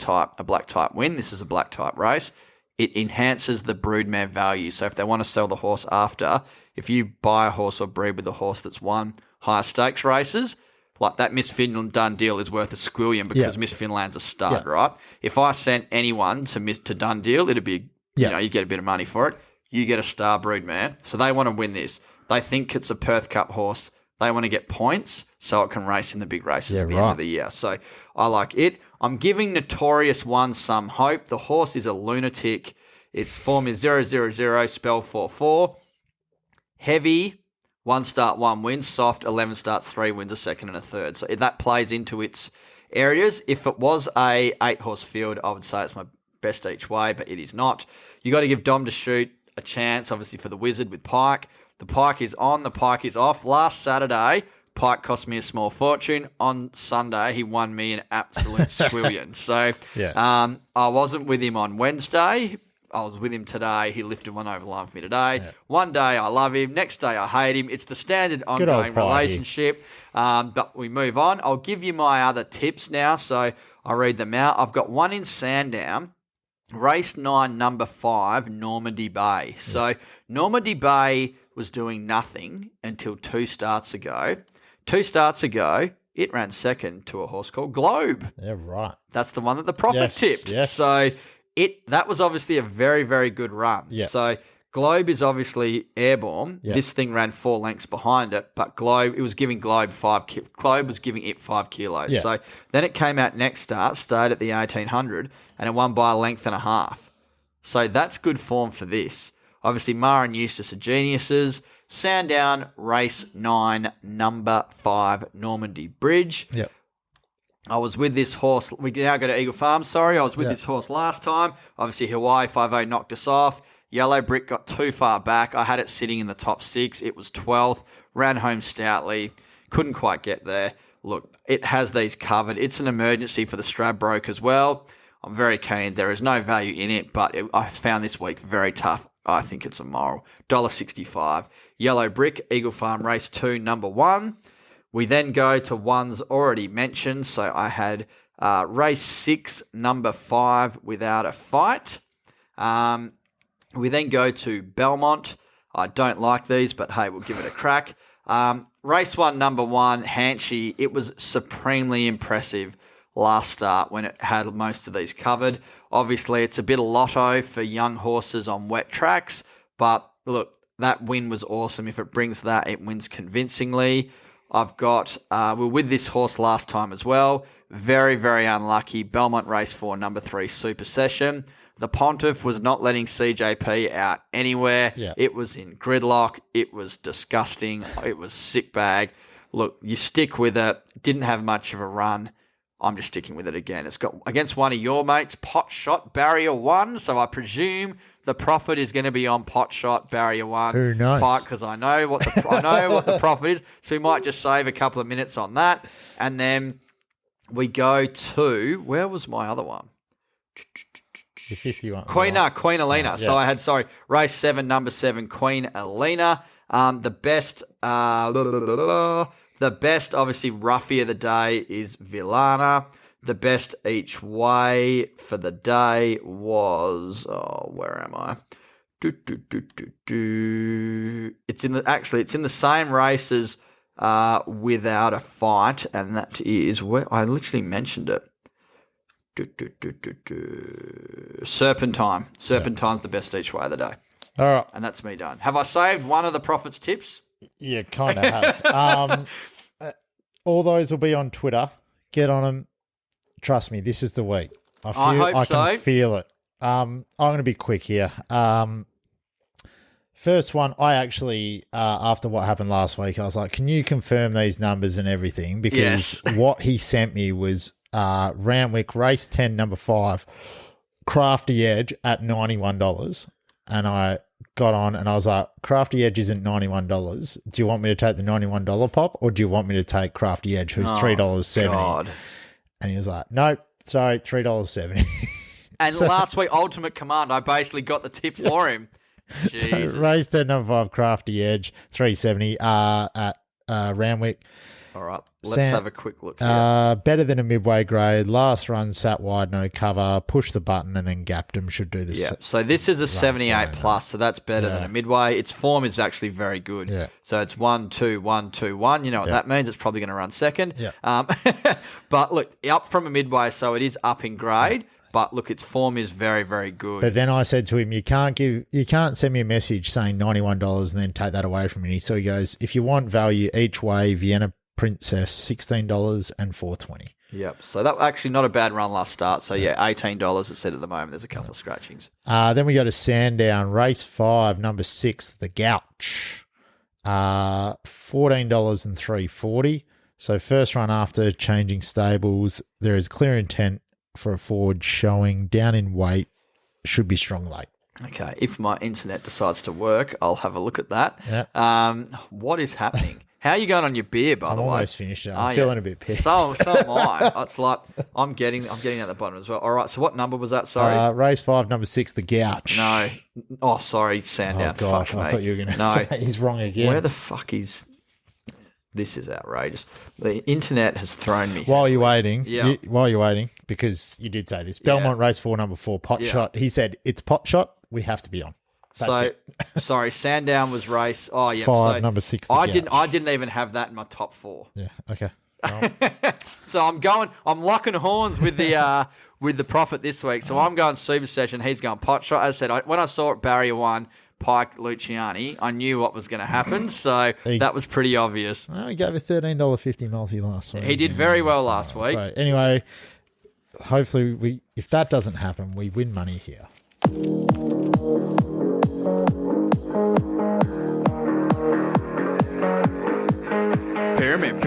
type win. This is a black type race. It enhances the broodmare value. So if they want to sell the horse after, if you buy a horse or breed with a horse that's won higher stakes races, like that Miss Finland done deal is worth a squillion because Miss Finland's a stud, right? If I sent anyone to done deal, it'd be, you know, you get a bit of money for it. You get a star broodmare. So they want to win this. They think it's a Perth Cup horse. They want to get points so it can race in the big races at the end of the year. So I like it. I'm giving Notorious One some hope. The horse is a lunatic. Its form is 000, spell 44. Heavy, 1 start, 1 win. Soft, 11 starts, 3 wins, a second and a third. So that plays into its areas. If it was a 8-horse field, I would say it's my best each way, but it is not. You got to give Dom to Shoot a chance, obviously, for the Wizard with Pike. The Pike is on, the Pike is off. Last Saturday, Pike cost me a small fortune. On Sunday, he won me an absolute squillion. So I wasn't with him on Wednesday. I was with him today. He lifted one over the line for me today. Yeah. One day I love him. Next day I hate him. It's the standard ongoing relationship. But we move on. I'll give you my other tips now. So I'll read them out. I've got one in Sandown. Race 9, number 5, Normandy Bay. So Normandy Bay was doing nothing until 2 starts ago. 2 starts ago, it ran second to a horse called Globe. Yeah, right. That's the one that the Prophet tipped. Yes. So that was obviously a very, very good run. Yeah. So Globe is obviously airborne. Yeah. This thing ran 4 lengths behind it, but Globe was giving Globe was giving it 5 kilos. Yeah. So then it came out next start, stayed at the 1800, and it won by a length and a half. So that's good form for this. Obviously, Mara and Eustace are geniuses. Sandown, race 9, number 5, Normandy Bridge. Yep. I was with this horse. We now go to Eagle Farm, sorry. I was with this horse last time. Obviously, Hawaii 5-0 knocked us off. Yellow Brick got too far back. I had it sitting in the top 6. It was 12th. Ran home stoutly. Couldn't quite get there. Look, it has these covered. It's an emergency for the Stradbroke as well. I'm very keen. There is no value in it, but I found this week very tough. I think it's a moral. $1.65. Yellow Brick, Eagle Farm, race 2, number 1. We then go to ones already mentioned. So I had race 6, number 5, Without a Fight. We then go to Belmont. I don't like these, but hey, we'll give it a crack. Race 1, number 1, Hanchy. It was supremely impressive last start when it had most of these covered. Obviously, it's a bit of lotto for young horses on wet tracks, but look, that win was awesome. If it brings that, it wins convincingly. I've got, we're with this horse last time as well. Very, very unlucky. Belmont race 4, number 3, Super Session. The Pontiff was not letting CJP out anywhere. Yeah. It was in gridlock. It was disgusting. It was sick bag. Look, you stick with it. Didn't have much of a run. I'm just sticking with it again. It's got against one of your mates, Pot Shot, Barrier 1. So I presume the Prophet is going to be on Pot Shot, Barrier 1. Who knows? Because I know what the Prophet is. So we might just save a couple of minutes on that. And then we go to, where was my other one? The 51. Queen Alina. Yeah. So I had, race 7, number 7, Queen Alina. The best, obviously, roughie of the day is Villana. The best each way for the day was, where am I? It's in the same race as Without a Fight, and that is where I literally mentioned it. Serpentine. Serpentine's the best each way of the day. All right. And that's me done. Have I saved one of the Prophet's tips? Yeah, kind of have. All those will be on Twitter. Get on them. Trust me, this is the week. I can feel it. I'm going to be quick here. First one, I actually, after what happened last week, I was like, can you confirm these numbers and everything? Because what he sent me was Randwick, race 10, number 5, Crafty Edge at $91. And I got on and I was like, Crafty Edge isn't $91. Do you want me to take the $91 pop or do you want me to take Crafty Edge, who's $3.70? God. And he was like, nope, sorry, $3.70. And last week, Ultimate Command, I basically got the tip for him. Jesus. So race 10, number 5, Crafty Edge, $3.70 at Randwick. All right, let's have a quick look here. Better than a midway grade. Last run, sat wide, no cover, push the button and then gapped him. Should do this. Yeah, so this is a 78 plus, so that's better than a midway. Its form is actually very good. Yeah. So it's 1, 2, 1, 2, 1. You know what that means? It's probably going to run second. Yeah. But look, up from a midway, so it is up in grade. But look, its form is very, very good. But then I said to him, you can't send me a message saying $91 and then take that away from me. So he goes, if you want value each way, Vienna Princess, $16 and $4.20. Yep. So that actually not a bad run last start. So yeah, $18 it said at the moment. There's a couple of scratchings. Then we go to Sandown, race 5, number 6, the Gouch. $14 and $3.40. So first run after changing stables, there is clear intent for a forward showing, down in weight, should be strong late. Okay, if my internet decides to work, I'll have a look at that. Yeah. What is happening? How are you going on your beer, by the way? I'm almost finished it. I'm feeling a bit pissed. So am I. It's like I'm getting at the bottom as well. All right, so what number was that? Sorry. Race 5, number 6, the Gouch. No. Oh, sorry, Sandown. Oh, God, fuck, I mate. thought you were going to say he's wrong again. Where the fuck is... This is outrageous. The internet has thrown me. While you're waiting, Yeah. because you did say this, Belmont race 4, number 4, pot shot. He said, it's pot shot. We have to be on. That's it. Sorry, Sandown was race. Oh, yeah. 5, so number 6. I didn't even have that in my top 4. Yeah. Okay. So I'm locking horns with the prophet this week. So I'm going super session. He's going pot shot. As I said, when I saw it barrier 1, Pike Luciani, I knew what was going to happen. So that was pretty obvious. Well, he gave a $13.50 multi last week. He did very well last week. So anyway, hopefully if that doesn't happen, we win money here. Pyramid.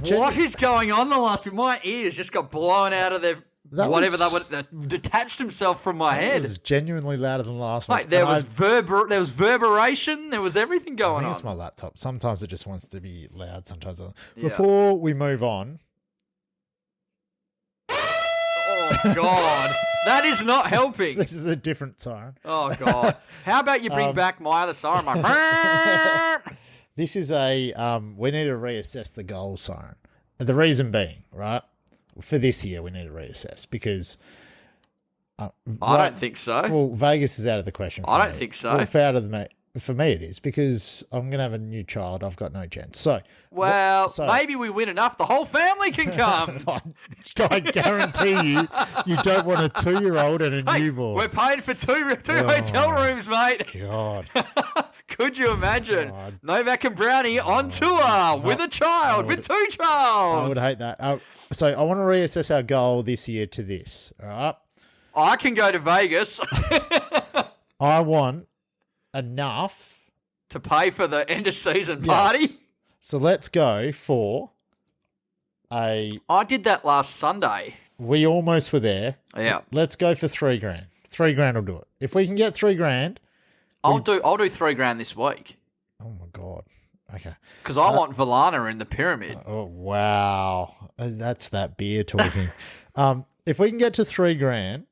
What is going on the last week? My ears just got blown out of their... That detached himself from my head. It was genuinely louder than last week. Mate, there was verberation. There was everything going on. It's my laptop. Sometimes it just wants to be loud. Sometimes. Before we move on... Oh, God. That is not helping. This is a different siren. Oh, God. How about you bring back my other siren? This is we need to reassess the goal siren. The reason being, right, for this year we need to reassess because... I don't think so. Well, Vegas is out of the question. I don't think so. Well, for me it is because I'm going to have a new child. I've got no chance. So... maybe we win enough. The whole family can come. I guarantee you don't want a 2-year-old and a newborn. We're paying for two hotel rooms, mate. God. Could you imagine? God. Novak and Brownie on tour with a child, with 2 childs. I would hate that. So I want to reassess our goal this year to this. All right. I can go to Vegas. I want enough to pay for the end of season party. Yes. So let's go for I did that last Sunday. We almost were there. Yeah. Let's go for $3,000. $3,000 will do it. If we can get $3,000, I'll do $3,000 this week. Oh my God. Okay. Because I want Valana in the pyramid. Oh wow, that's that beer talking. If we can get to $3,000,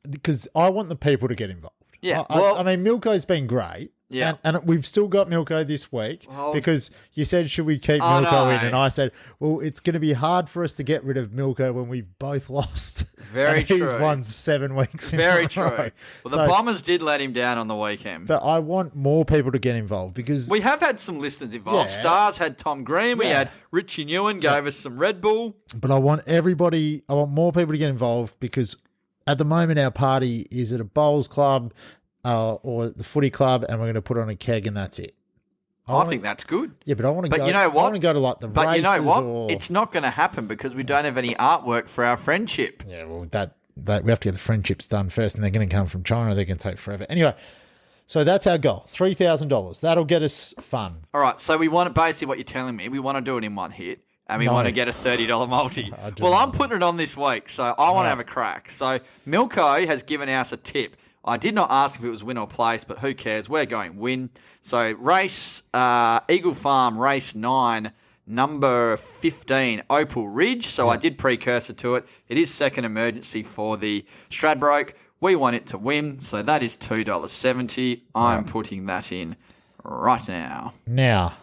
because I want the people to get involved. Yeah. I mean, Milko's been great. Yeah. And we've still got Milko this week because you said, should we keep Milko in? And I said, well, it's going to be hard for us to get rid of Milko when we've both lost. Very true. He's won 7 weeks in Very a true. row. Well, the Bombers did let him down on the weekend. But I want more people to get involved because... We have had some listeners involved. Yeah. Stars had Tom Green. We had Richie Newen gave us some Red Bull. But I want more people to get involved because at the moment our party is at a bowls club... or the footy club, and we're going to put on a keg, and that's it. I think that's good. Yeah, but I want to go. You know what? I want to go to like the races. But you know what? It's not going to happen because we don't have any artwork for our friendship. Yeah, well, that that we have to get the friendships done first, and they're going to come from China. They're going to take forever. Anyway, so that's our goal, $3,000. That'll get us fun. All right, so we want basically what you're telling me. We want to do it in one hit, and we want to get a $30 multi. Well, I'm putting it on this week, so I want to have a crack. So Milko has given us a tip. I did not ask if it was win or place, but who cares? We're going win. So race Eagle Farm, race 9, number 15, Opal Ridge. So I did precursor to it. It is second emergency for the Stradbroke. We want it to win, so that is $2.70. I'm putting that in right now. Now,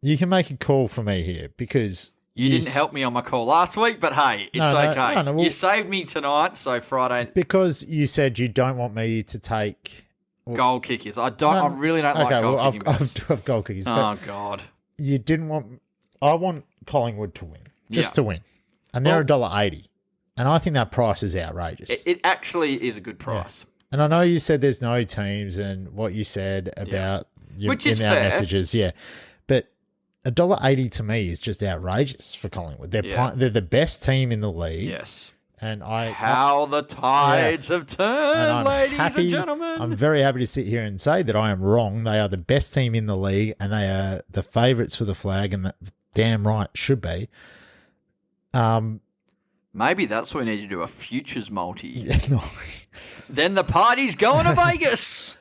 you can make a call for me here because... You didn't help me on my call last week, but hey, it's okay. No, you saved me tonight, so Friday... Because you said you don't want me to take... goal kickers. I really don't like goal kicking. I've goal kickers. Oh, God. You didn't want... I want Collingwood to win. Just to win. And they're $1.80. And I think that price is outrageous. It actually is a good price. Yeah. And I know you said there's no teams and what you said about your Which is in-out fair. messages. Yeah. But $1.80 to me is just outrageous for Collingwood. They're the best team in the league. Yes. And How the tides have turned, ladies and gentlemen. I'm very happy to sit here and say that I am wrong. They are the best team in the league and they are the favourites for the flag, and damn right should be. Maybe that's what we need to do, a futures multi. Yeah, no. Then the party's going to Vegas.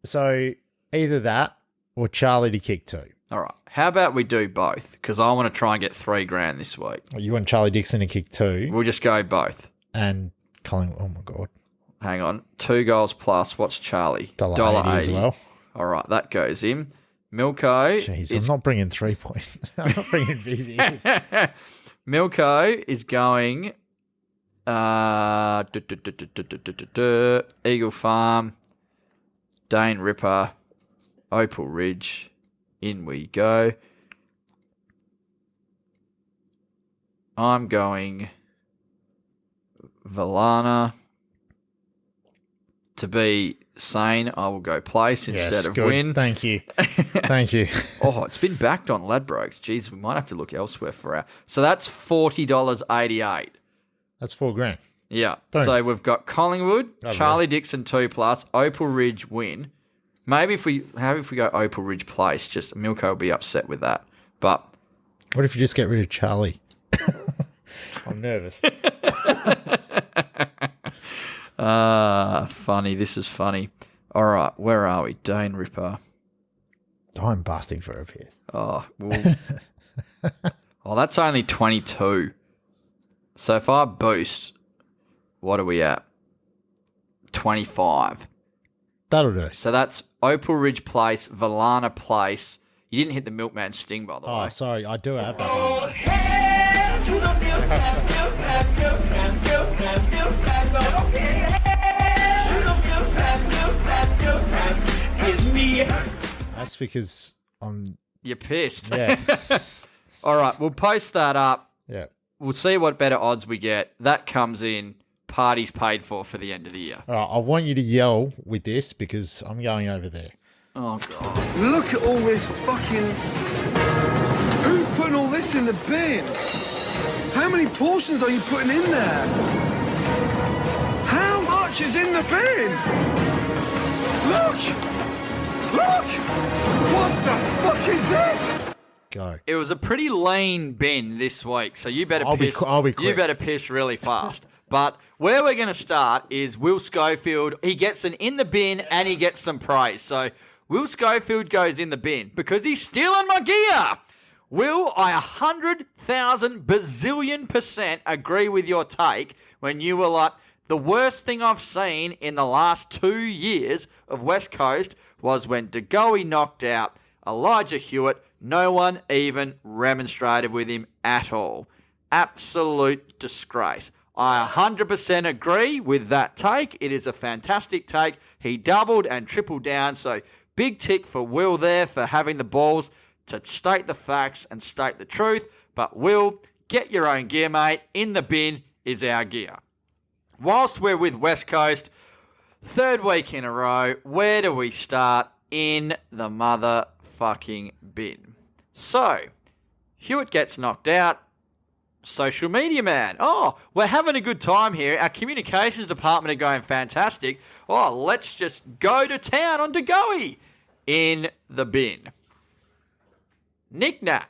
So either that or Charlie to kick 2. All right. How about we do both? Because I want to try and get $3,000 this week. You want Charlie Dixon to kick 2? We'll just go both. And Collingwood, oh my God. Hang on. 2 goals plus. What's Charlie? $1.80 as well. All right. That goes in. Milko. Jeez, I'm not bringing 3 points. I'm not bringing VVs. Milko is going Eagle Farm, Dane Ripper, Opal Ridge. In we go. I'm going Valana. To be sane, I will go place instead of win. Thank you. Thank you. Oh, it's been backed on Ladbrokes. Jeez, we might have to look elsewhere for our... So that's $40.88. That's $4,000. Yeah. Boom. So we've got Collingwood, Charlie Dixon 2+, Opal Ridge win. Maybe if we go Opal Ridge place, just Milko will be upset with that. But what if you just get rid of Charlie? I'm nervous. Funny. This is funny. All right, where are we? Dane Ripper. I'm busting for a piss. Oh, well, that's only 22. So if I boost, what are we at? 25. That'll do. So that's Opal Ridge Place, Valana Place. You didn't hit the Milkman Sting, by the way. Oh, sorry. I do have that one. That's because You're pissed. Yeah. All right, we'll post that up. Yeah. We'll see what better odds we get. That comes in. Party's paid for the end of the year. All right, I want you to yell with this because I'm going over there. Oh, God. Look at all this fucking... Who's putting all this in the bin? How many portions are you putting in there? How much is in the bin? Look! Look! What the fuck is this? Go. It was a pretty lean bin this week, so you better I'll be quick. You better piss really fast. But where we're going to start is Will Schofield. He gets an in the bin and he gets some praise. So Will Schofield goes in the bin because he's stealing my gear. Will, I 100,000 bazillion% agree with your take when you were like, the worst thing I've seen in the last 2 years of West Coast was when De Goey knocked out Elijah Hewitt. No one even remonstrated with him at all. Absolute disgrace. I 100% agree with that take. It is a fantastic take. He doubled and tripled down. So big tick for Will there for having the balls to state the facts and state the truth. But Will, get your own gear, mate. In the bin is our gear. Whilst we're with West Coast, 3rd week in a row, where do we start? In the motherfucking bin. So, Hewitt gets knocked out. social media man. Oh, we're having a good time here. Our communications department are going fantastic. Oh, let's just go to town on Degoe. In the bin. Nick Nat,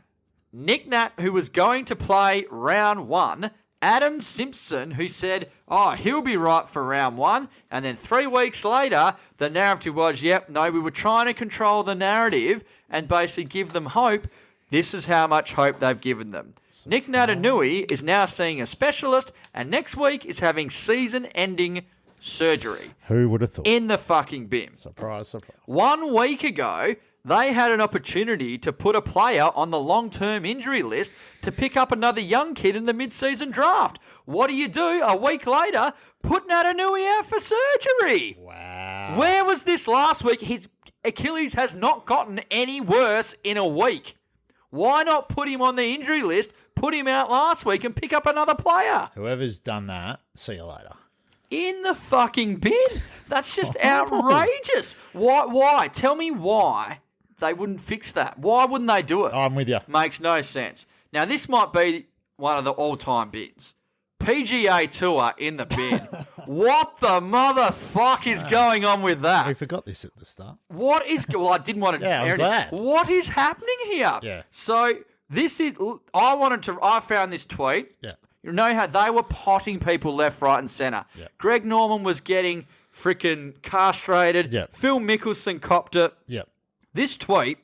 who was going to play round 1. Adam Simpson, who said, he'll be right for round 1. And then 3 weeks later, the narrative was, we were trying to control the narrative and basically give them hope. This is how much hope they've given them. Nick Natanui is now seeing a specialist and next week is having season-ending surgery. Who would have thought? In the fucking bin. Surprise, surprise. 1 week ago, they had an opportunity to put a player on the long-term injury list to pick up another young kid in the mid-season draft. What do? A week later, put Natanui out for surgery. Wow. Where was this last week? His Achilles has not gotten any worse in a week. Why not put him on the injury list, put him out last week and pick up another player? Whoever's done that, see you later. In the fucking bin? That's just outrageous. Why? Tell me why they wouldn't fix that. Why wouldn't they do it? I'm with you. Makes no sense. Now, this might be one of the all-time bins. PGA Tour in the bin. What the motherfuck is going on with that? We forgot this at the start. What is... Well, I didn't want to... Yeah, I'm glad. What is happening here? Yeah. So, this is... I found this tweet. Yeah. You know how they were potting people left, right, and centre. Yep. Greg Norman was getting freaking castrated. Yep. Phil Mickelson copped it. Yep. This tweet,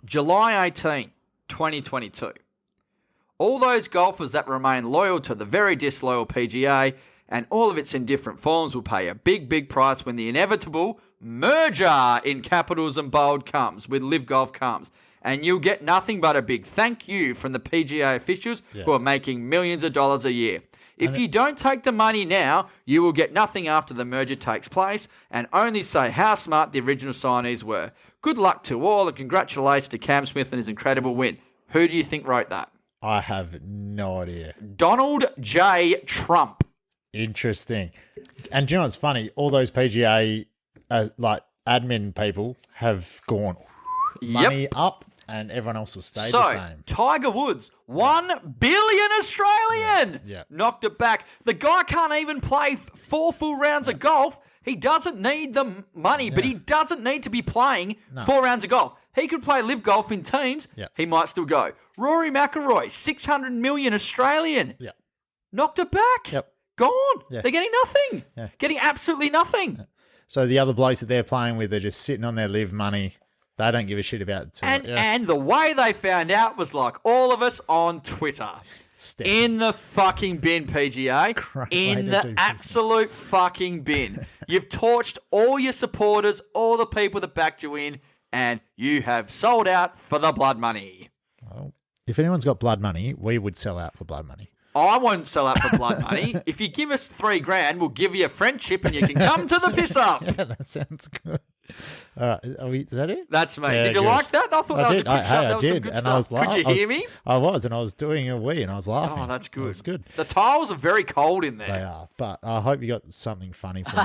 July 18, 2022. All those golfers that remain loyal to the very disloyal PGA and all of its indifferent forms will pay a big, big price when the inevitable merger in capitals and bold comes, when Live Golf comes. And you'll get nothing but a big thank you from the PGA officials who are making millions of dollars a year. If you don't take the money now, you will get nothing after the merger takes place and only say how smart the original signees were. Good luck to all and congratulations to Cam Smith and his incredible win. Who do you think wrote that? I have no idea. Donald J. Trump. Interesting. And do you know what's funny? All those PGA admin people have gone money up and everyone else will stay the same. Tiger Woods, 1 billion Australian. Yeah. Knocked it back. The guy can't even play 4 full rounds of golf. He doesn't need the money, but he doesn't need to be playing 4 rounds of golf. He could play live golf in teams. Yeah. He might still go. Rory McIlroy, 600 million Australian. Yeah. Knocked it back. Yep. Gone. Yeah. They're getting nothing. Yeah. Getting absolutely nothing. So the other blokes that they're playing with are just sitting on their live money. They don't give a shit about it. And the way they found out was like all of us on Twitter. In the fucking bin, PGA. In the absolute fucking bin. You've torched all your supporters, all the people that backed you in, and you have sold out for the blood money. Well, if anyone's got blood money, we would sell out for blood money. I won't sell out for blood money. If you give us $3,000, we'll give you a friendship and you can come to the piss up. Yeah, that sounds good. All right, is that it? That's me. Yeah, Did you like that? I thought that was a good shot. That was some good stuff. Could you hear me? I was, and I was doing a wee, and I was laughing. Oh, that's good. It was good. The tiles are very cold in there. They are, but I hope you got something funny for me.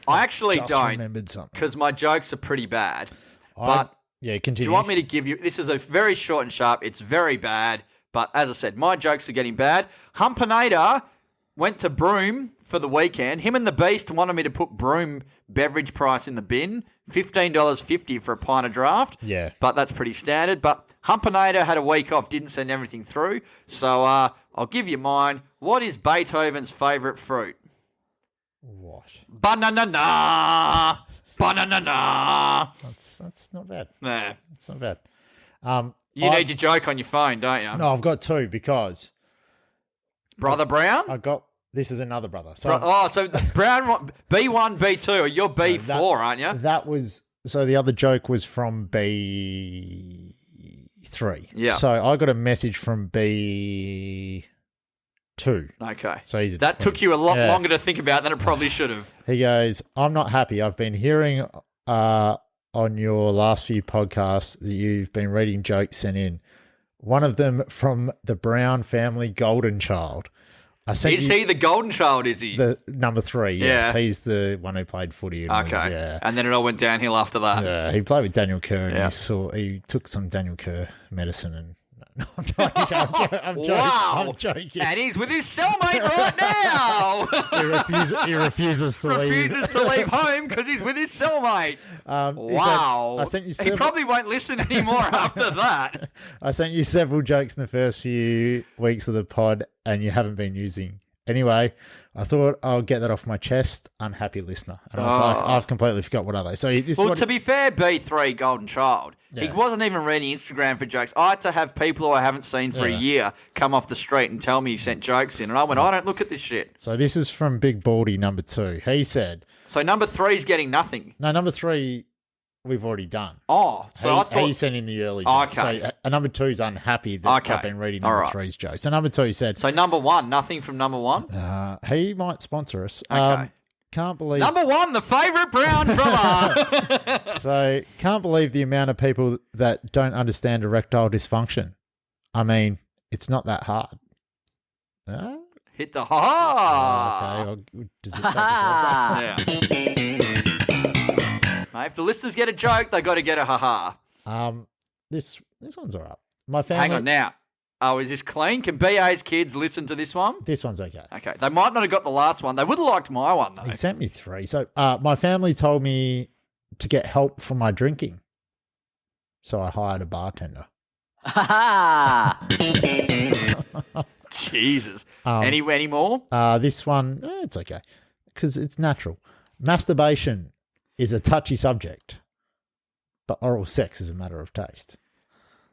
I actually don't, remembered something because my jokes are pretty bad. But yeah, continue. do you want me to give you? This is a very short and sharp. It's very bad, but as I said, my jokes are getting bad. Humpinator went to Broome for the weekend. Him and the Beast wanted me to put Broome beverage price in the bin, $15.50 for a pint of draft. Yeah, but that's pretty standard. But Humpinator had a week off, didn't send everything through. So I'll give you mine. What is Beethoven's favourite fruit? What? Banana. Banana. That's not bad. Nah. It's not bad. You need your joke on your phone, don't you? No, I've got two because Brother Brown? This is another brother. So so Brown B1, B2, or you're B4, aren't you? That was the other joke was from B3. Yeah. So I got a message from B2. Okay. So that took you a lot longer to think about than it probably should have. He goes, I'm not happy. I've been hearing on your last few podcasts that you've been reading jokes sent in. One of them from the Brown family golden child. Is he the golden child, is he? The number 3, yes. Yeah. He's the one who played footy. Okay. And then it all went downhill after that. Yeah, he played with Daniel Kerr and he took some Daniel Kerr medicine and I'm joking. Wow. I'm joking. And he's with his cellmate right now. He refuses to leave. Refuses to leave home because he's with his cellmate. Wow. I sent you he several... probably won't listen anymore after that. I sent you several jokes in the first few weeks of the pod and you haven't been using. Anyway, I thought I'll get that off my chest. Unhappy listener. And I was like, I've completely forgot what are they. So this well, to be fair, B3 Golden Child, he wasn't even reading Instagram for jokes. I had to have people who I haven't seen for a year come off the street and tell me he sent jokes in. And I went, I don't look at this shit. So this is from Big Baldy number 2. He said... So number 3's getting nothing. No, number 3... we've already done. Oh, so I thought... He sent in the early joke. Okay. So number 2's unhappy that I've been reading number 3's joke. So number 2 said... So number 1, nothing from number 1? He might sponsor us. Okay. Can't believe... Number 1, the favourite brown brother. So, can't believe the amount of people that don't understand erectile dysfunction. I mean, it's not that hard. Hit the ha-ha. Okay. Does it take us Yeah. Mate, if the listeners get a joke, they got to get a ha-ha. This one's all right. My family... Hang on now. Oh, is this clean? Can BA's kids listen to this one? This one's okay. Okay. They might not have got the last one. They would have liked my one, though. He sent me 3. So, my family told me to get help for my drinking. So, I hired a bartender. Jesus. Any more? This one, it's okay. Because it's natural. Masturbation is a touchy subject, but oral sex is a matter of taste.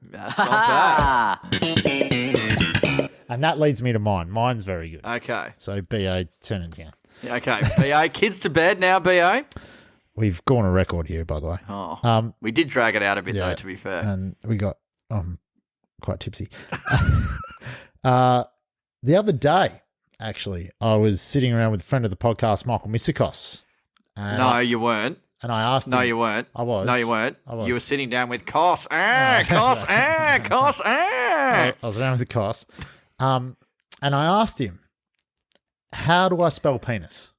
That's not bad. And that leads me to mine. Mine's very good. Okay. So, BA, turn it down. Okay. BA, kids to bed now, BA. We've gone a record here, by the way. Oh, we did drag it out a bit, though, to be fair. And we got quite tipsy. The other day, actually, I was sitting around with a friend of the podcast, Michael Missikos. No, you weren't. And I asked him. No, you weren't. I was. No, you weren't. I was. You were sitting down with Cos. Cos. Cos. I was around with the Cos. And I asked him, how do I spell penis?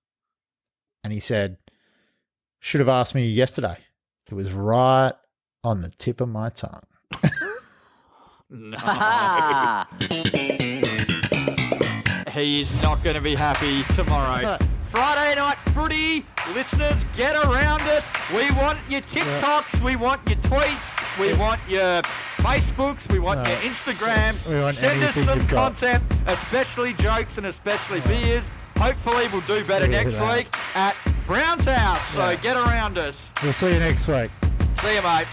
And he said, should have asked me yesterday. It was right on the tip of my tongue. No. He is not going to be happy tomorrow. No. Friday night footy. Listeners, get around us. We want your TikToks. We want your tweets. We want your Facebooks. We want your Instagrams. Send us some content, especially jokes and especially beers. Hopefully we'll do better next week at Brown's house. So get around us. We'll see you next week. See you, mate.